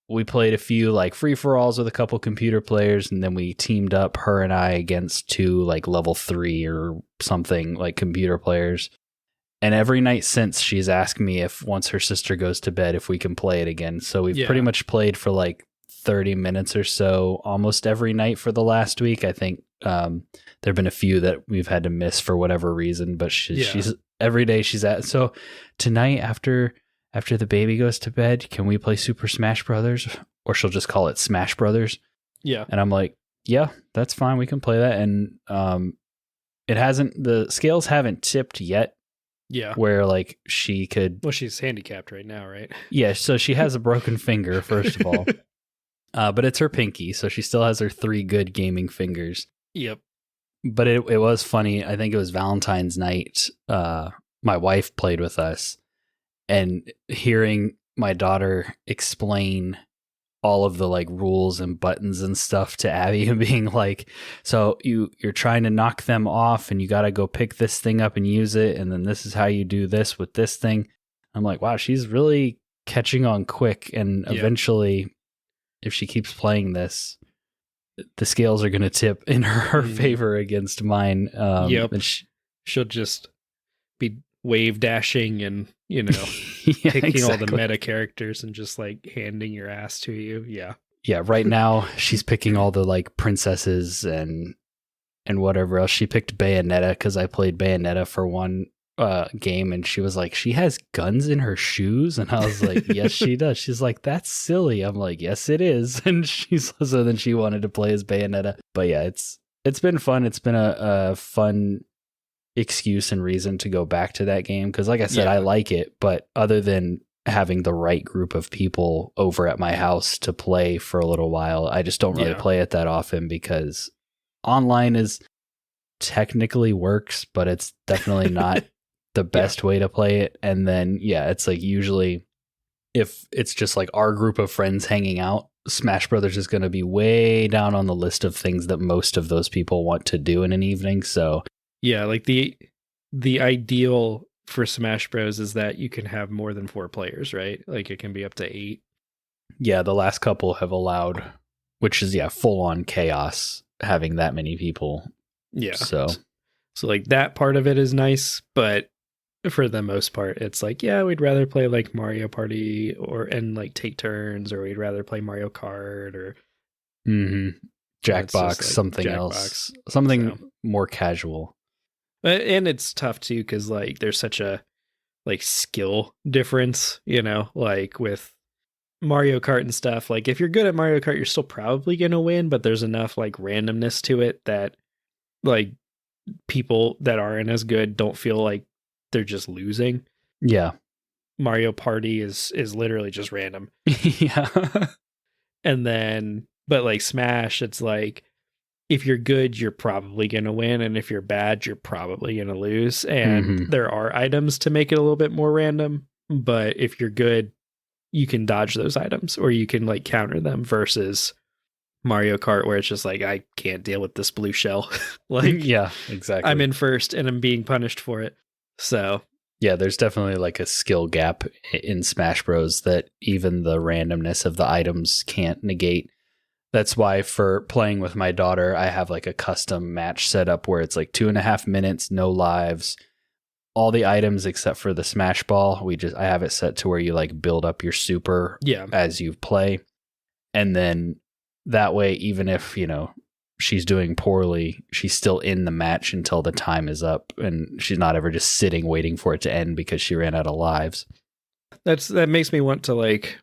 we played a few like free-for-alls with a couple computer players, and then we teamed up, her and I, against 2 like level 3 or something like computer players. And every night since, she's asked me if once her sister goes to bed, if we can play it again. So we've pretty much played for like 30 minutes or so almost every night for the last week. I think there have been a few that we've had to miss for whatever reason, but she's every day she's at. So tonight after the baby goes to bed, can we play Super Smash Brothers? Or she'll just call it Smash Brothers. Yeah. And I'm like, yeah, that's fine. We can play that. And the scales haven't tipped yet. Yeah. Where like she could. Well, she's handicapped right now, right? Yeah. So she has a broken finger, first of all. But it's her pinky. So she still has her 3 good gaming fingers. Yep. But it was funny. I think it was Valentine's night. My wife played with us. And hearing my daughter explain all of the like rules and buttons and stuff to Abby and being like, so you're trying to knock them off and you got to go pick this thing up and use it. And then this is how you do this with this thing. I'm like, wow, she's really catching on quick. And eventually, if she keeps playing this, the scales are going to tip in her favor against mine. And she'll just be wave dashing and, you know, picking all the meta characters and just like handing your ass to you. Yeah. Right now she's picking all the like princesses and whatever else. She picked Bayonetta because I played Bayonetta for one game, and she was like, she has guns in her shoes, and I was like, yes, she does. She's like, that's silly. I'm like, yes, it is. And so then she wanted to play as Bayonetta. But yeah, it's been fun. It's been a fun excuse and reason to go back to that game, because like I said, I like it, but other than having the right group of people over at my house to play for a little while, I just don't really play it that often, because online is technically works, but it's definitely not the best way to play it. And then it's like, usually if it's just like our group of friends hanging out, Smash Brothers is going to be way down on the list of things that most of those people want to do in an evening. So yeah, like the ideal for Smash Bros is that you can have more than 4 players, right? Like it can be up to 8. Yeah, the last couple have allowed, which is full on chaos having that many people. Yeah. So like that part of it is nice, but for the most part, it's like, we'd rather play like Mario Party and like take turns, or we'd rather play Mario Kart or Jackbox, like something else, something more casual. And it's tough too, because like there's such a like skill difference, you know, like with Mario Kart and stuff. Like if you're good at Mario Kart, you're still probably gonna win, but there's enough like randomness to it that like people that aren't as good don't feel like they're just losing. Yeah. Mario Party is literally just random. Yeah. And then, but like Smash, it's like, if you're good, you're probably going to win. And if you're bad, you're probably going to lose. And there are items to make it a little bit more random. But if you're good, you can dodge those items, or you can like counter them, versus Mario Kart, where it's just like, I can't deal with this blue shell. Like, yeah, exactly. I'm in first and I'm being punished for it. So yeah, there's definitely like a skill gap in Smash Bros that even the randomness of the items can't negate. That's why for playing with my daughter, I have like a custom match set up where it's like 2.5 minutes, no lives, all the items except for the Smash Ball. I have it set to where you like build up your super as you play. And then that way, even if, you know, she's doing poorly, she's still in the match until the time is up, and she's not ever just sitting waiting for it to end because she ran out of lives. That makes me want to like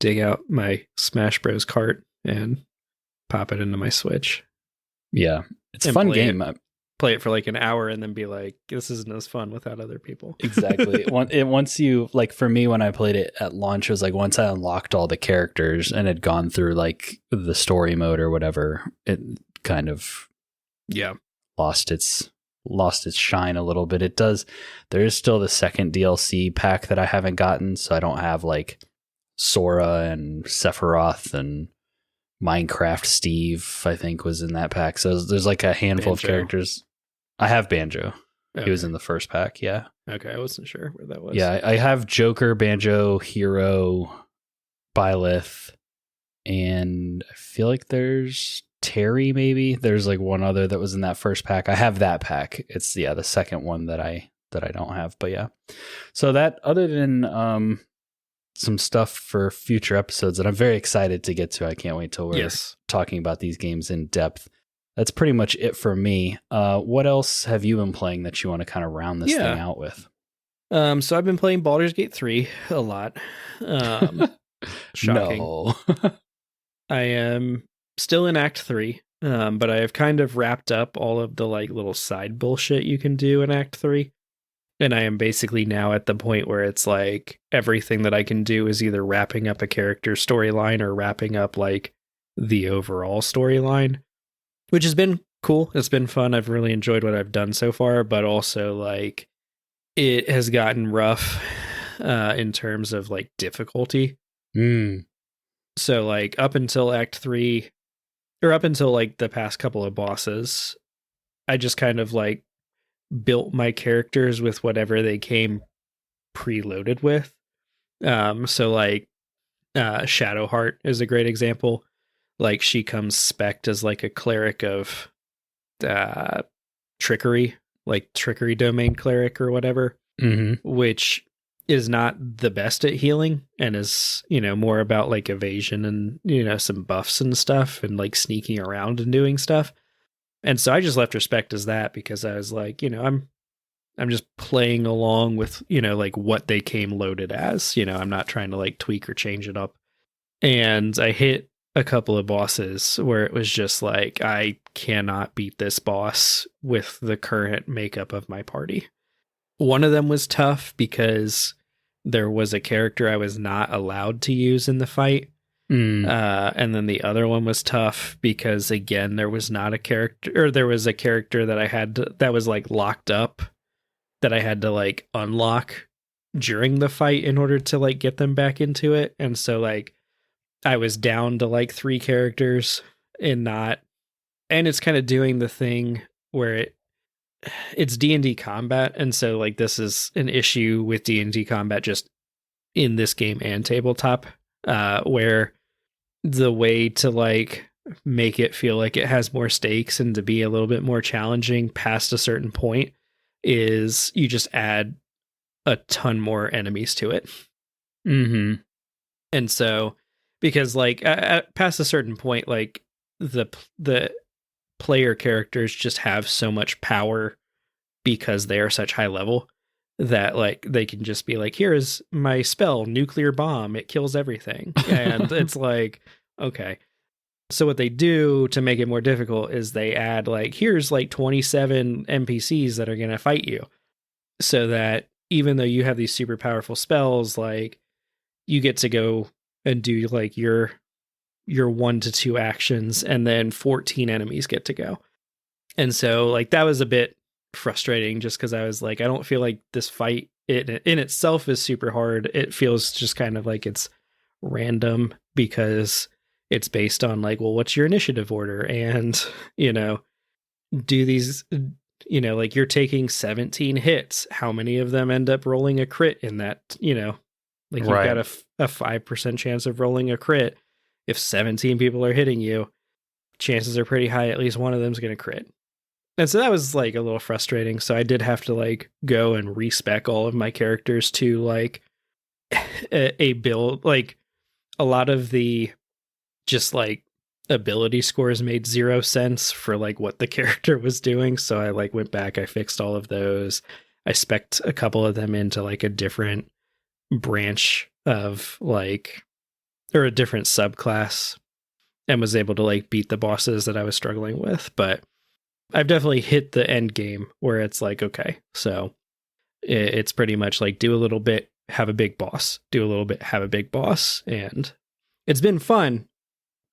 dig out my Smash Bros cart and pop it into my Switch. Yeah, it's a fun game. Play it for like an hour and then be like, this isn't as fun without other people. Exactly. Once you, like for me, when I played it at launch, it was like once I unlocked all the characters and had gone through like the story mode or whatever, it kind of lost its shine a little bit. There is still the second DLC pack that I haven't gotten, so I don't have like Sora and Sephiroth and Minecraft Steve, I think, was in that pack. So there's like a handful of characters. I have Banjo. Okay. He was in the first pack, yeah. Okay, I wasn't sure where that was. Yeah, I have Joker, Banjo, Hero, Byleth, and I feel like there's Terry, maybe. There's like one other that was in that first pack. I have that pack. It's the second one that I don't have, but yeah. So that, other than some stuff for future episodes that I'm very excited to get to. I can't wait till we're talking about these games in depth. That's pretty much it for me. What else have you been playing that you want to kind of round this thing out with? So I've been playing Baldur's Gate 3 a lot. Shocking. No. I am still in Act 3, but I have kind of wrapped up all of the like little side bullshit you can do in Act 3. And I am basically now at the point where it's like everything that I can do is either wrapping up a character's storyline or wrapping up like the overall storyline, which has been cool. It's been fun. I've really enjoyed what I've done so far, but also like it has gotten rough in terms of like difficulty. So like up until Act 3, or up until like the past couple of bosses, I just kind of like built my characters with whatever they came preloaded with. So like Shadowheart is a great example. Like she comes spec'd as like a cleric of trickery, like trickery domain cleric or whatever, which is not the best at healing and is, you know, more about like evasion and, you know, some buffs and stuff and like sneaking around and doing stuff. And so I just left her spec'd as that because I was like, you know, I'm just playing along with, you know, like what they came loaded as, you know, I'm not trying to like tweak or change it up. And I hit a couple of bosses where it was just like, I cannot beat this boss with the current makeup of my party. One of them was tough because there was a character I was not allowed to use in the fight. And then the other one was tough because again, there was not a character, or there was a character that I had to, that was like locked up that I had to like unlock during the fight in order to like get them back into it. And so like I was down to like 3 characters and it's kind of doing the thing where it's D&D combat. And so like this is an issue with D&D combat just in this game and tabletop, where the way to like make it feel like it has more stakes and to be a little bit more challenging past a certain point is you just add a ton more enemies to it. And so, because like past a certain point, like the player characters just have so much power because they are such high level that like they can just be like, here is my spell, nuclear bomb, it kills everything. And it's like, okay. So what they do to make it more difficult is they add like, here's like 27 NPCs that are going to fight you. So that even though you have these super powerful spells, like you get to go and do like your 1 to 2 actions and then 14 enemies get to go. And so like that was a bit frustrating just because I was like, I don't feel like this fight in itself is super hard. It feels just kind of like it's random because it's based on like, well, what's your initiative order? And, you know, do these, you know, like you're taking 17 hits. How many of them end up rolling a crit in that, you know, like you've got a 5% chance of rolling a crit. If 17 people are hitting you, chances are pretty high at least one of them's going to crit. And so that was like a little frustrating. So I did have to like go and respec all of my characters to like a build. Like a lot of the just like ability scores made 0 sense for like what the character was doing. So I like went back, I fixed all of those. I spec'd a couple of them into like a different branch of like, or a different subclass, and was able to like beat the bosses that I was struggling with. But I've definitely hit the end game where it's like, okay, so it's pretty much like do a little bit, have a big boss, do a little bit, have a big boss. And it's been fun.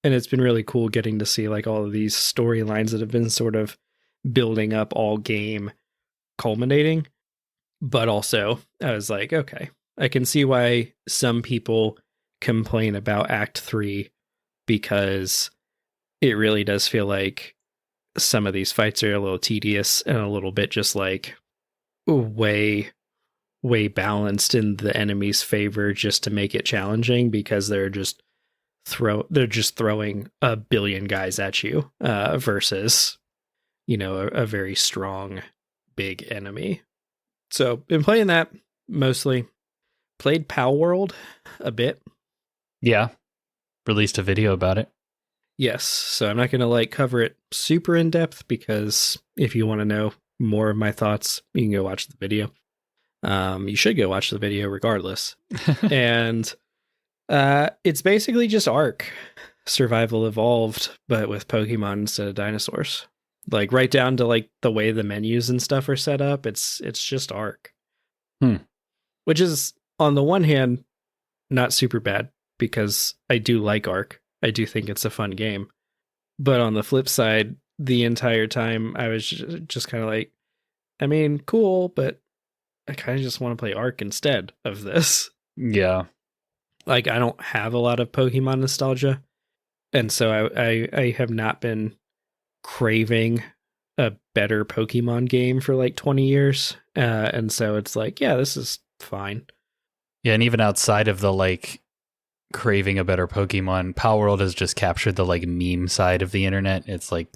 And it's been really cool getting to see like all of these storylines that have been sort of building up all game culminating. But also, I was like, okay, I can see why some people complain about Act 3 because it really does feel like some of these fights are a little tedious and a little bit just like way balanced in the enemy's favor just to make it challenging because they're just throwing a billion guys at you versus a very strong big enemy. So been playing that mostly. Played Pal World a bit. Yeah. Released a video about it. Yes. So I'm not going to like cover it super in depth because if you want to know more of my thoughts, you can go watch the video. You should go watch the video regardless. And it's basically just Ark Survival Evolved, but with Pokemon instead of dinosaurs. Like right down to like the way the menus and stuff are set up. It's just Ark. Which is on the one hand not super bad because I do like Ark. I do think it's a fun game. But on the flip side, the entire time I was just kind of like, I mean, cool, but I kind of just want to play Ark instead of this. Yeah. Like I don't have a lot of Pokemon nostalgia. And so I have not been craving a better Pokemon game for like 20 years. And so it's like, yeah, this is fine. Yeah, and even outside of the like craving a better Pokemon, Power World has just captured the like meme side of the internet. It's like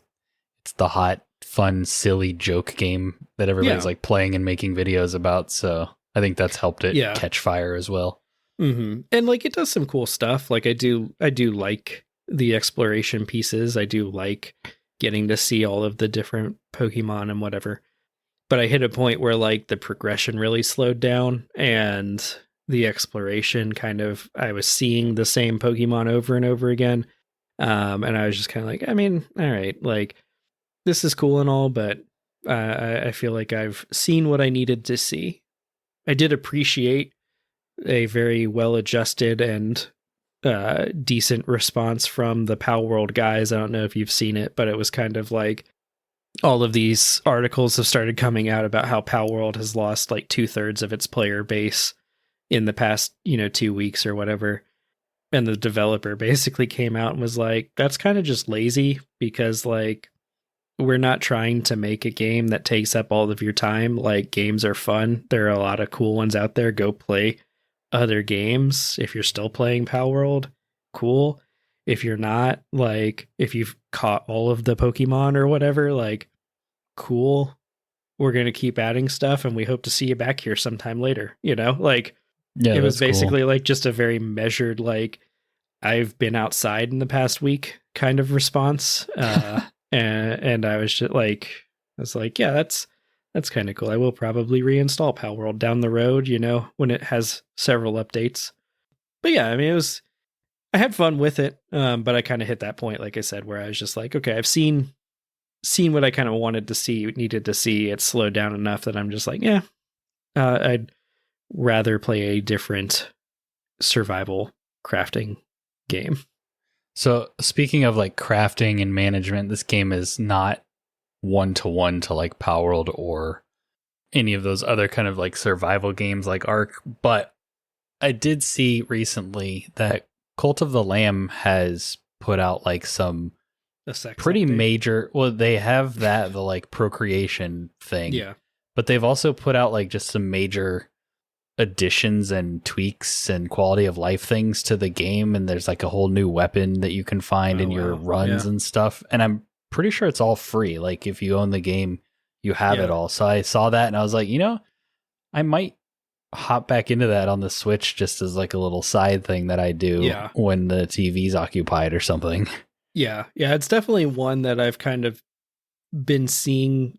it's the hot, fun, silly joke game that everybody's like playing and making videos about. So I think that's helped it catch fire as well. Mm-hmm. And like it does some cool stuff. Like I do like the exploration pieces. I do like getting to see all of the different Pokemon and whatever. But I hit a point where like the progression really slowed down and the exploration kind of, I was seeing the same Pokemon over and over again. And I was just kind of like, I mean, all right, like this is cool and all, but I feel like I've seen what I needed to see. I did appreciate a very well-adjusted and decent response from the Pal World guys. I don't know if you've seen it, but it was kind of like all of these articles have started coming out about how Pal World has lost like 2/3 of its player base in the past, 2 weeks or whatever. And the developer basically came out and was like, that's kind of just lazy because like we're not trying to make a game that takes up all of your time. Like games are fun. There are a lot of cool ones out there. Go play other games. If you're still playing Pal World, cool. If you're not, like if you've caught all of the Pokemon or whatever, like cool. We're going to keep adding stuff and we hope to see you back here sometime later, like it was basically cool. Like just a very measured, like I've been outside in the past week kind of response. And I was just like, yeah, that's kind of cool. I will probably reinstall Pal World down the road, when it has several updates. But yeah, I mean, I had fun with it. But I kind of hit that point, like I said, where I was just like, okay, I've seen what I kind of needed to see. It's slowed down enough that I'm just like, yeah, I'd rather play a different survival crafting game. So speaking of like crafting and management, this game is not one-to-one to like Power World or any of those other kind of like survival games like Ark. But I did see recently that Cult of the Lamb has put out like some pretty major, well, they have the like procreation thing. Yeah. But they've also put out like just some major additions and tweaks and quality of life things to the game, and there's like a whole new weapon that you can find in your runs and stuff, and I'm pretty sure it's all free. Like if you own the game, you have it all. So I saw that and I was like, I might hop back into that on the Switch just as like a little side thing that I do when the TV's occupied or something. Yeah it's definitely one that I've kind of been seeing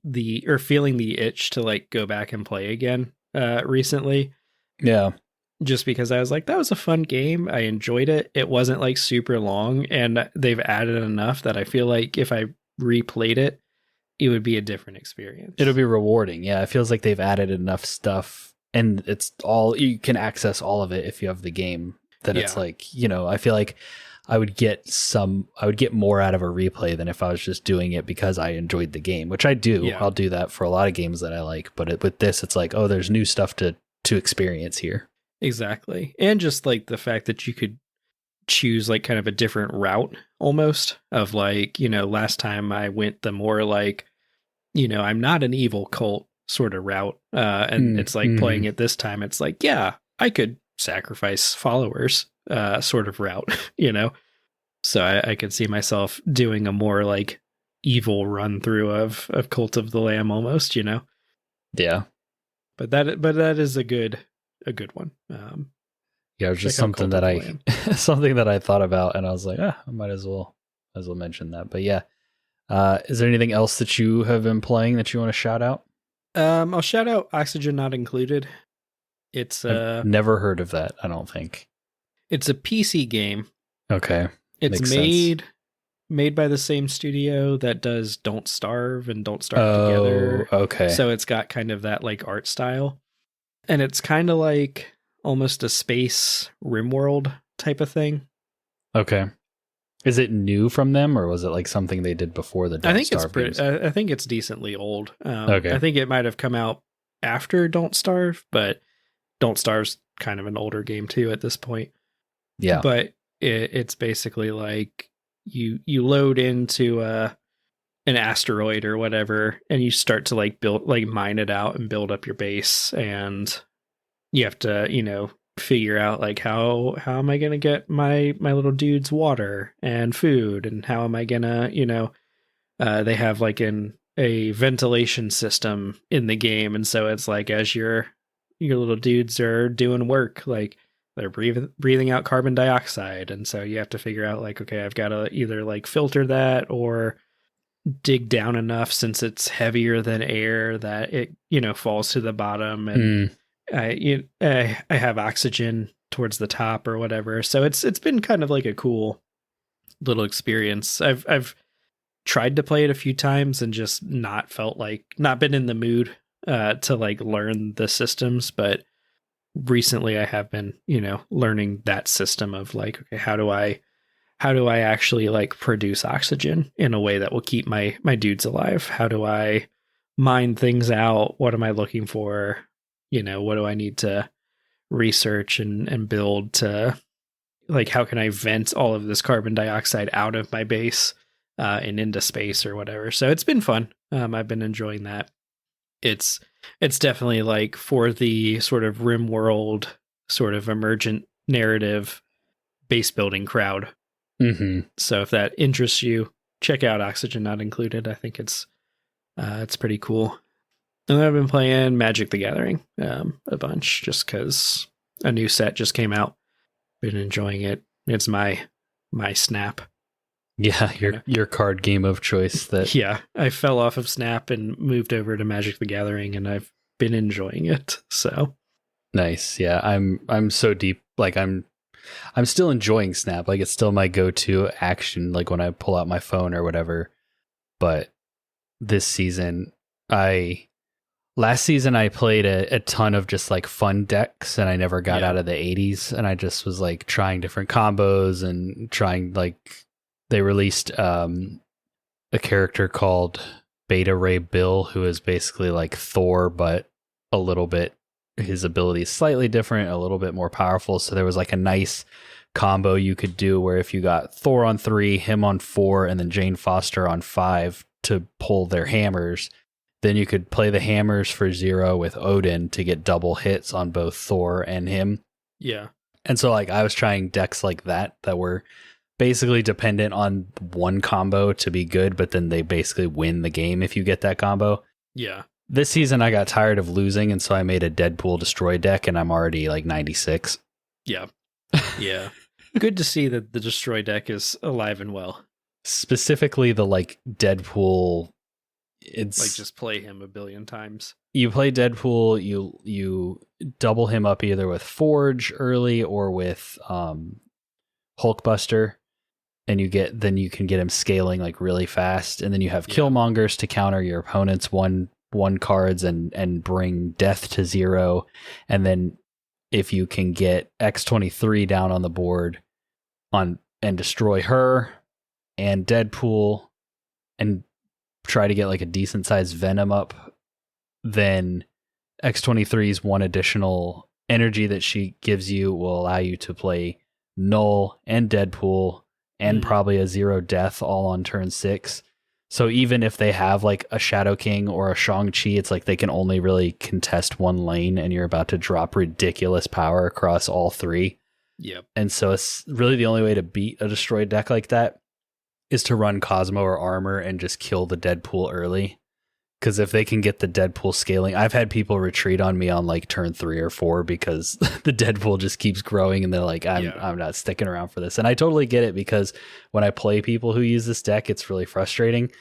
feeling the itch to like go back and play again recently. Yeah. Just because I was like, that was a fun game. I enjoyed it. It wasn't like super long, and they've added enough that I feel like if I replayed it, it would be a different experience. It'll be rewarding. Yeah. It feels like they've added enough stuff, and it's all, you can access all of it if you have the game, that it's like, I feel like I would get more out of a replay than if I was just doing it because I enjoyed the game, which I do. Yeah. I'll do that for a lot of games that I like, but with this, it's like, oh, there's new stuff to experience here. Exactly. And just like the fact that you could choose like kind of a different route almost of like, last time I went the more like, I'm not an evil cult sort of route. And it's like playing it this time. It's like, yeah, I could sacrifice followers sort of route, So I could see myself doing a more like evil run through of Cult of the Lamb almost, Yeah. But that is a good one. Yeah, it was just something that I thought about, and I was like, I might as well mention that. But yeah, is there anything else that you have been playing that you want to shout out? I'll shout out Oxygen Not Included. It's I've never heard of that. I don't think it's a PC game. Okay, it's made by the same studio that does Don't Starve and Don't Starve Together. Okay, so it's got kind of that like art style, and it's kind of like almost a space RimWorld type of thing. Okay. Is it new from them, or was it like something they did before the Don't Starve games? I think it's decently old. Okay. I think it might have come out after Don't Starve, but Don't Starve's kind of an older game too at this point. Yeah. But it's basically like you load into an asteroid or whatever, and you start to like mine it out and build up your base, and you have to, figure out like how am I going to get my little dudes water and food, and how am I going to, they have like a ventilation system in the game. And so it's like, as your little dudes are doing work, like they're breathing out carbon dioxide. And so you have to figure out like, okay, I've got to either like filter that or dig down enough, since it's heavier than air, that it, falls to the bottom. And I have oxygen towards the top or whatever. So it's been kind of like a cool little experience. I've tried to play it a few times and just not been in the mood to like learn the systems, but recently I have been, learning that system of like, okay, how do I actually like produce oxygen in a way that will keep my dudes alive? How do I mine things out? What am I looking for? What do I need to research and build to, like, how can I vent all of this carbon dioxide out of my base and into space or whatever? So it's been fun. I've been enjoying that. It's definitely like for the sort of RimWorld sort of emergent narrative base building crowd. Mm-hmm. So if that interests you, check out Oxygen Not Included. I think it's pretty cool. And I've been playing Magic the Gathering a bunch, just because a new set just came out. Been enjoying it. It's my Snap. Yeah, your card game of choice. That yeah, I fell off of Snap and moved over to Magic the Gathering, and I've been enjoying it. So nice. Yeah, I'm so deep. Like I'm still enjoying Snap. Like it's still my go-to action. Like when I pull out my phone or whatever. But this season, Last season, I played a ton of just like fun decks, and I never got out of the 80s. And I just was like trying different combos and trying, like, they released a character called Beta Ray Bill, who is basically like Thor, but a little bit, his ability is slightly different, a little bit more powerful. So there was like a nice combo you could do where if you got Thor on 3, him on 4, and then Jane Foster on 5 to pull their hammers, then you could play the hammers for 0 with Odin to get double hits on both Thor and him. Yeah. And so like I was trying decks like that were basically dependent on one combo to be good, but then they basically win the game if you get that combo. Yeah. This season I got tired of losing, and so I made a Deadpool Destroy deck, and I'm already like 96. Yeah. Yeah. Good to see that the Destroy deck is alive and well. Specifically the like Deadpool, it's like just play him a billion times. You play Deadpool, you double him up either with Forge early or with Hulkbuster, and then you can get him scaling like really fast, and then you have Killmongers to counter your opponent's one cards and bring death to 0, and then if you can get X-23 down on the board on and destroy her and Deadpool and try to get like a decent sized Venom up, then X-23's one additional energy that she gives you will allow you to play Null and Deadpool and probably a 0 death all on turn 6. So even if they have like a Shadow King or a Shang-Chi, it's like they can only really contest one lane and you're about to drop ridiculous power across all 3. Yep. And so it's really the only way to beat a destroyed deck like that is to run Cosmo or Armor and just kill the Deadpool early. Because if they can get the Deadpool scaling, I've had people retreat on me on like turn 3 or 4 because the Deadpool just keeps growing and they're like, I'm not sticking around for this. And I totally get it because when I play people who use this deck, it's really frustrating.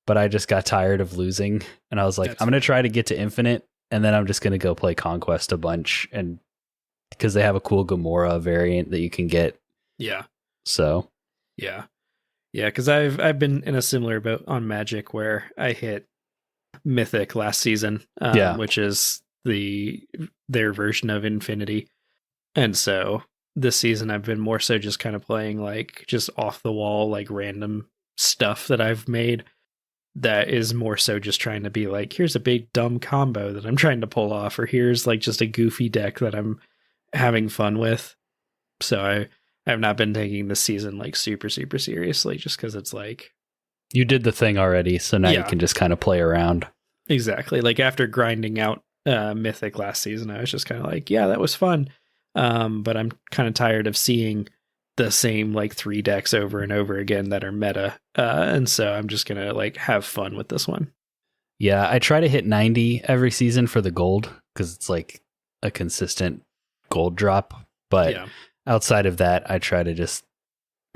But I just got tired of losing and I was like, I'm going to try to get to Infinite and then I'm just going to go play Conquest a bunch. And because they have a cool Gamora variant that you can get. Yeah. So. Yeah. Yeah. Because I've been in a similar boat on Magic where I hit Mythic last season, which is their version of Infinity. And so this season I've been more so just kind of playing like just off the wall, like random stuff that I've made that is more so just trying to be like, here's a big dumb combo that I'm trying to pull off, or here's like just a goofy deck that I'm having fun with. So I have not been taking this season like super, super seriously just because it's like, you did the thing already, so now you can just kind of play around. Exactly. Like after grinding out Mythic last season, I was just kind of like, yeah, that was fun. But I'm kind of tired of seeing the same like 3 decks over and over again that are meta. And so I'm just going to like have fun with this one. Yeah, I try to hit 90 every season for the gold because it's like a consistent gold drop. But outside of that, I try to just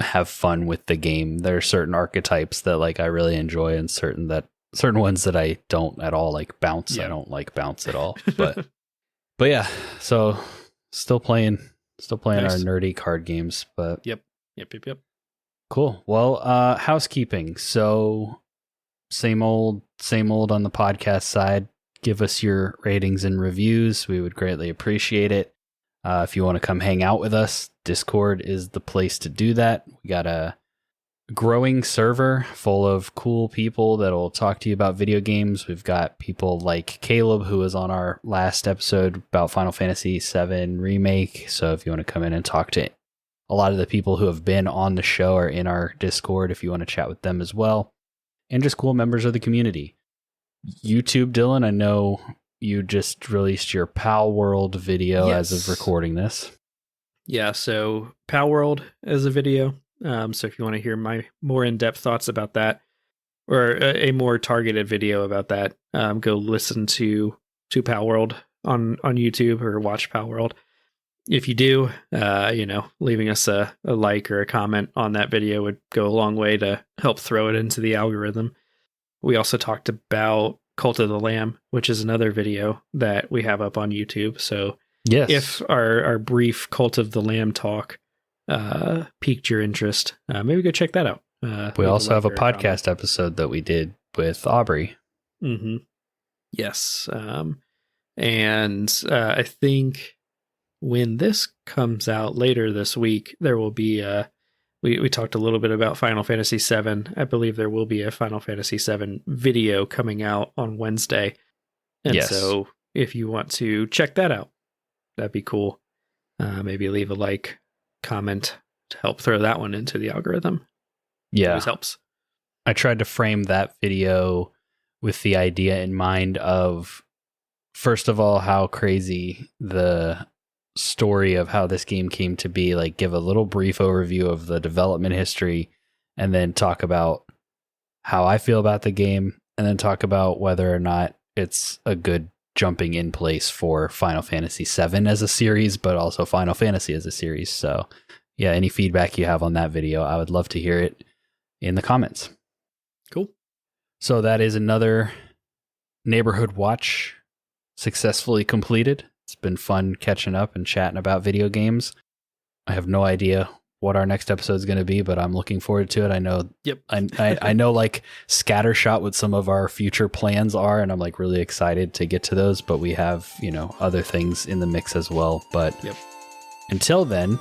have fun with the game. There are certain archetypes that like I really enjoy and certain ones that I don't at all, like bounce. I don't like bounce at all. But yeah, so still playing nice. Our nerdy card games, but Yep. Cool. Well, housekeeping. So same old on the podcast side. Give us your ratings and reviews. We would greatly appreciate it. If you want to come hang out with us, Discord is the place to do that. We got a growing server full of cool people that'll talk to you about video games. We've got people like Caleb, who was on our last episode about Final Fantasy VII Remake. So if you want to come in and talk to a lot of the people who have been on the show are in our Discord if you want to chat with them as well. And just cool members of the community. YouTube, Dylan, I know you just released your Pal World video as of recording this. Yeah, so Pal World is a video. So if you want to hear my more in-depth thoughts about that, or a more targeted video about that, go listen to Pal World on YouTube or watch Pal World. If you do, leaving us a like or a comment on that video would go a long way to help throw it into the algorithm. We also talked about Cult of the Lamb, which is another video that we have up on YouTube. So if our brief Cult of the Lamb talk piqued your interest, maybe go check that out. We also have a podcast episode that we did with Aubrey. Mm-hmm. Yes. And I think when this comes out later this week, there will be we talked a little bit about Final Fantasy VII. I believe there will be a Final Fantasy VII video coming out on Wednesday. And so if you want to check that out, that'd be cool. Maybe leave a like, comment to help throw that one into the algorithm. Yeah. Always helps. I tried to frame that video with the idea in mind of, first of all, how crazy the story of how this game came to be, like give a little brief overview of the development history and then talk about how I feel about the game and then talk about whether or not it's a good jumping in place for Final Fantasy VII as a series, but also Final Fantasy as a series. So yeah, any feedback you have on that video, I would love to hear it in the comments. Cool. So that is another neighborhood watch successfully completed. It's been fun catching up and chatting about video games. I have no idea what our next episode is going to be, but I'm looking forward to it. I know, I know like scattershot what some of our future plans are, and I'm like really excited to get to those, but we have, other things in the mix as well. But until then,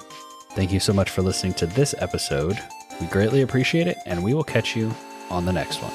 Thank you so much for listening to this episode. We greatly appreciate it, and we will catch you on the next one.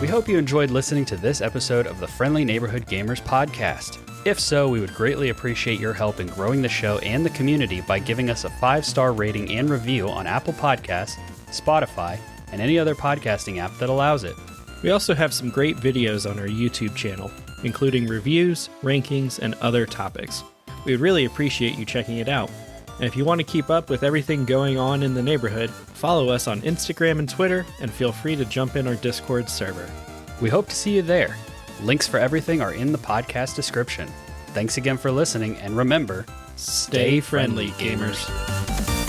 We hope you enjoyed listening to this episode of the Friendly Neighborhood Gamers podcast. If so, we would greatly appreciate your help in growing the show and the community by giving us a 5-star rating and review on Apple Podcasts, Spotify, and any other podcasting app that allows it. We also have some great videos on our YouTube channel, including reviews, rankings, and other topics. We would really appreciate you checking it out. And if you want to keep up with everything going on in the neighborhood, follow us on Instagram and Twitter, and feel free to jump in our Discord server. We hope to see you there. Links for everything are in the podcast description. Thanks again for listening, and remember, Stay friendly, gamers.